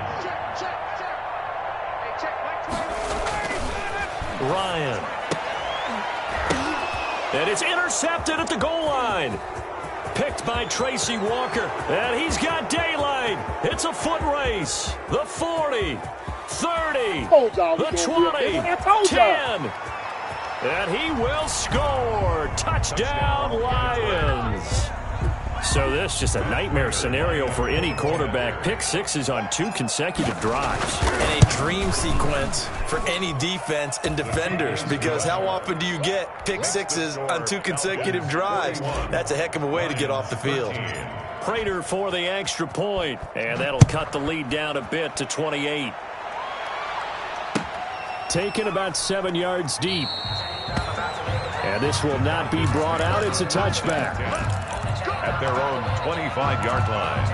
Ryan. And it's intercepted at the goal line. Picked by Tracy Walker. And he's got daylight. It's a foot race. The 40. 30, the 20, 10, and he will score. Touchdown, Lions. So this just a nightmare scenario for any quarterback. Pick 6s on 2 consecutive drives. And a dream sequence for any defense and defenders, because how often do you get pick 6s on 2 consecutive drives? That's a heck of a way to get off the field. Prater for the extra point, and that'll cut the lead down a bit to 28. Taken about 7 yards deep. And this will not be brought out. It's a touchback. At their own 25-yard line.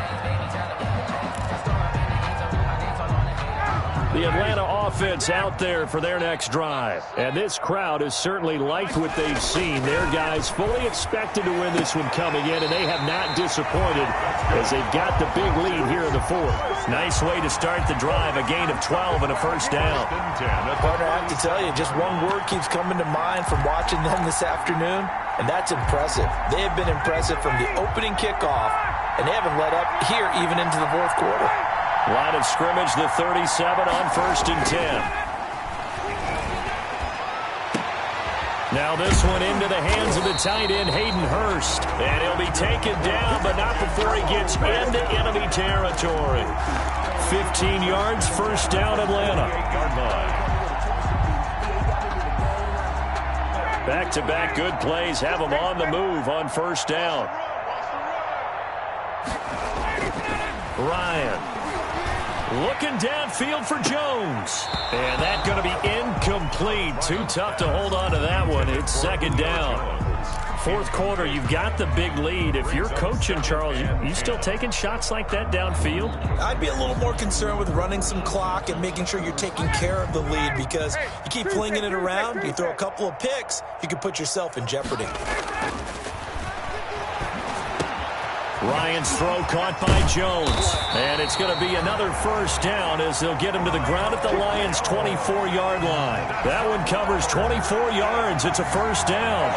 The Atlanta offense out there for their next drive. And this crowd has certainly liked what they've seen. Their guys fully expected to win this one coming in, and they have not disappointed as they've got the big lead here in the fourth. Nice way to start the drive, a gain of 12 and a first down. Partner, I have to tell you, just one word keeps coming to mind from watching them this afternoon, and that's impressive. They have been impressive from the opening kickoff, and they haven't let up here even into the fourth quarter. Line of scrimmage, the 37 on 1st and 10. Now this one into the hands of the tight end, Hayden Hurst. And he'll be taken down, but not before he gets into enemy territory. 15 yards, first down, Atlanta. Back-to-back good plays have them on the move on first down. Ryan. Looking downfield for Jones. And that's going to be incomplete. Too tough to hold on to that one. It's second down. Fourth quarter, you've got the big lead. If you're coaching, Charles, you still taking shots like that downfield? I'd be a little more concerned with running some clock and making sure you're taking care of the lead, because you keep flinging it around, you throw a couple of picks, you can put yourself in jeopardy. Ryan's throw caught by Jones. And it's going to be another first down as they'll get him to the ground at the Lions' 24-yard line. That one covers 24 yards. It's a first down.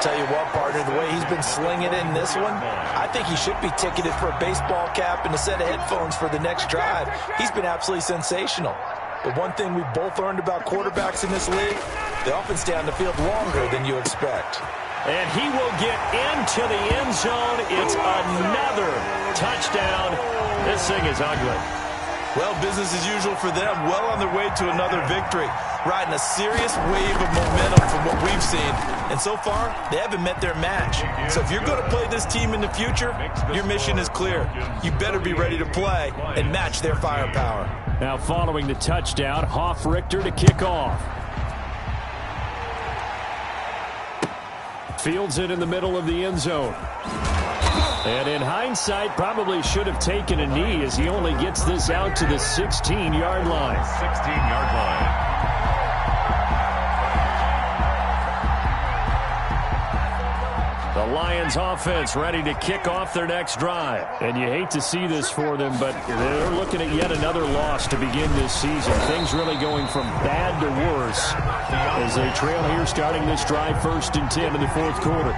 Tell you what, partner, the way he's been slinging in this one, I think he should be ticketed for a baseball cap and a set of headphones for the next drive. He's been absolutely sensational. But one thing we both learned about quarterbacks in this league, they often stay on the field longer than you expect. And he will get into the end zone. It's another touchdown. This thing is ugly. Well, business as usual for them. Well on their way to another victory. Riding a serious wave of momentum from what we've seen. And so far, they haven't met their match. So if you're going to play this team in the future, your mission is clear. You better be ready to play and match their firepower. Now following the touchdown, Hoff-Richter to kick off. Fields it in the middle of the end zone. And in hindsight, probably should have taken a knee as he only gets this out to the 16-yard line. 16-yard line. The Lions offense ready to kick off their next drive. And you hate to see this for them, but they're looking at yet another loss to begin this season. Things really going from bad to worse as they trail here starting this drive 1st and 10 in the fourth quarter.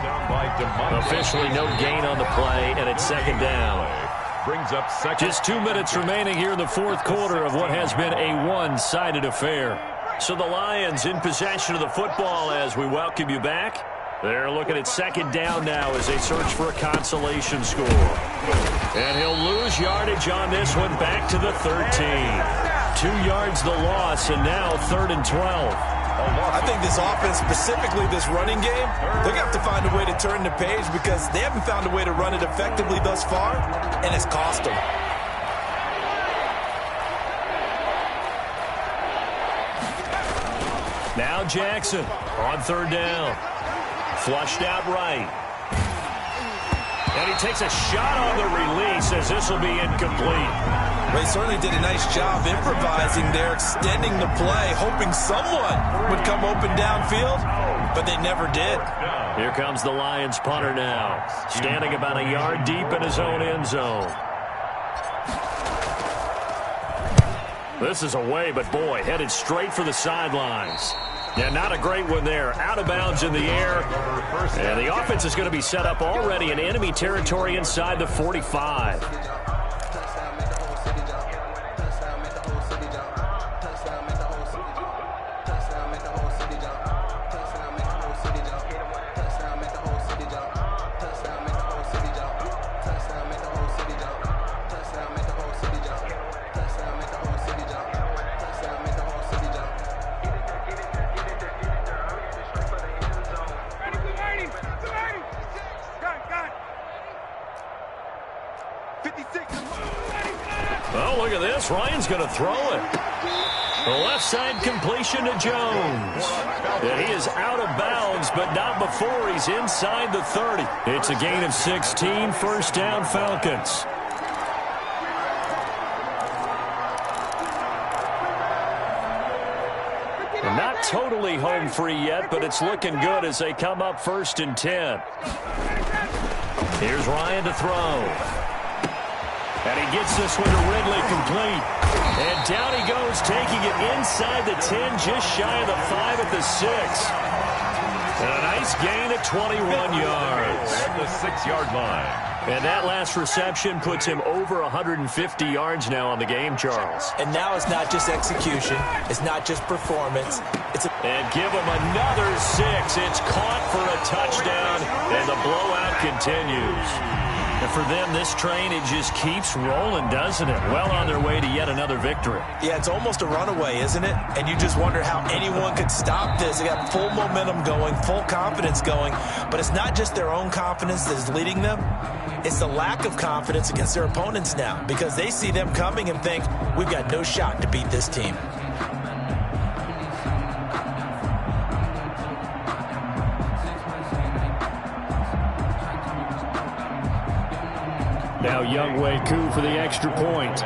Officially no gain on the play, and it's second down. Brings up second. Just 2 minutes remaining here in the fourth quarter of what has been a one-sided affair. So the Lions in possession of the football as we welcome you back. They're looking at second down now as they search for a consolation score. And he'll lose yardage on this one back to the 13. 2 yards the loss, and now 3rd and 12. I think this offense, specifically this running game, they're going to have to find a way to turn the page because they haven't found a way to run it effectively thus far, and it's cost them. Now Jackson on 3rd down. Flushed out right. And he takes a shot on the release as this will be incomplete. They certainly did a nice job improvising there, extending the play, hoping someone would come open downfield, but they never did. Here comes the Lions punter now, standing about a yard deep in his own end zone. This is away, but boy, headed straight for the sidelines. Yeah, not a great one there. Out of bounds in the air. And the offense is going to be set up already in enemy territory inside the 45. Oh, look at this. Ryan's going to throw it. The left side completion to Jones. And he is out of bounds, but not before he's inside the 30. It's a gain of 16, first down Falcons. not totally home free yet, but it's looking good as they come up 1st and 10. Here's Ryan to throw. And he gets this one to Ridley complete. And down he goes, taking it inside the 10, just shy of the 5 at the 6. And a nice gain at 21 yards. At the 6-yard line. And that last reception puts him over 150 yards now on the game, Charles. And now it's not just execution. It's not just performance. And give him another 6. It's caught for a touchdown, and the blowout continues. And for them, this train, it just keeps rolling, doesn't it? Well on their way to yet another victory. Yeah, it's almost a runaway, isn't it? And you just wonder how anyone could stop this. They got full momentum going, full confidence going. But it's not just their own confidence that is leading them. It's the lack of confidence against their opponents now, because they see them coming and think, we've got no shot to beat this team. Now Younghoe Koo for the extra point.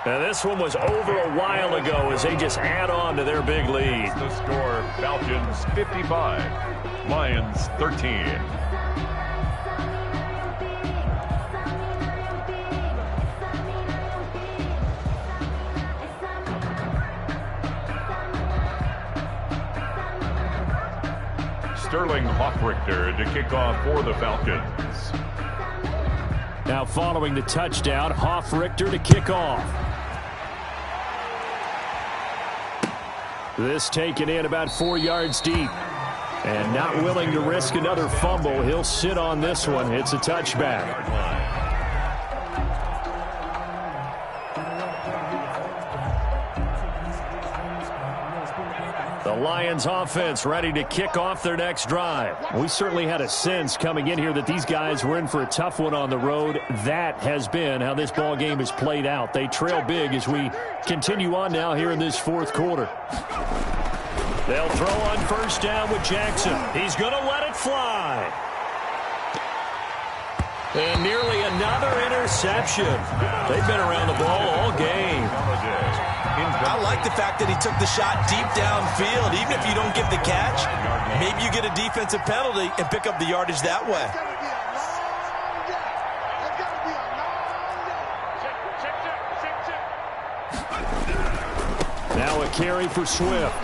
Now this one was over a while ago as they just add on to their big lead. The score, Falcons 55, Lions 13. Sterling Hoffrichter to kick off for the Falcons. Now following the touchdown, Hoffrichter to kick off. This taken in about 4 yards deep. And not willing to risk another fumble. He'll sit on this one. It's a touchback. The Lions offense ready to kick off their next drive. We certainly had a sense coming in here that these guys were in for a tough one on the road. That has been how this ball game has played out. They trail big as we continue on now here in this 4th quarter. They'll throw on 1st down with Jackson. He's going to let it fly. And nearly another interception. They've been around the ball all game. I like the fact that he took the shot deep downfield. Even if you don't get the catch, maybe you get a defensive penalty and pick up the yardage that way. Now a carry for Swift.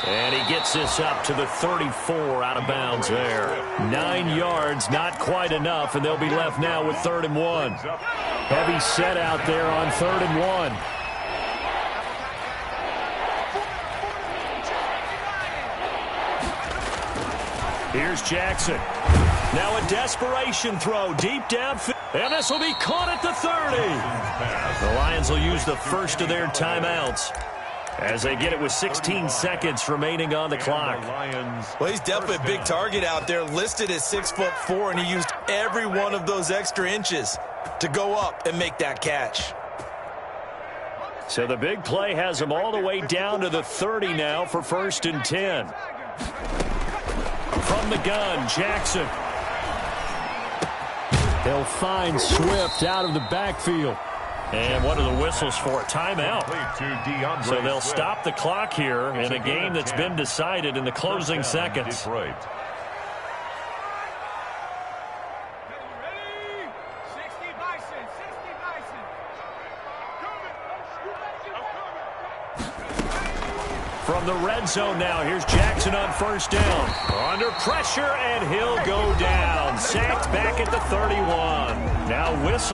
And he gets this up to the 34 out of bounds there. 9 yards, not quite enough, and they'll be left now with 3rd and 1. Heavy set out there on 3rd and 1. Here's Jackson. Now a desperation throw deep downfield. And this will be caught at the 30. The Lions will use the first of their timeouts as they get it with 16 seconds remaining on the clock. Well, he's definitely a big target out there, listed as 6'4", and he used every one of those extra inches to go up and make that catch. So the big play has him all the way down to the 30 now for 1st and 10. From the gun, Jackson. They'll find Swift out of the backfield. And what are the whistles for? Timeout. So they'll stop the clock here in a game that's been decided in the closing seconds. From the red zone now, here's Jackson on 1st down. Under pressure, and he'll go down. Sacked back at the 31. Now whistle.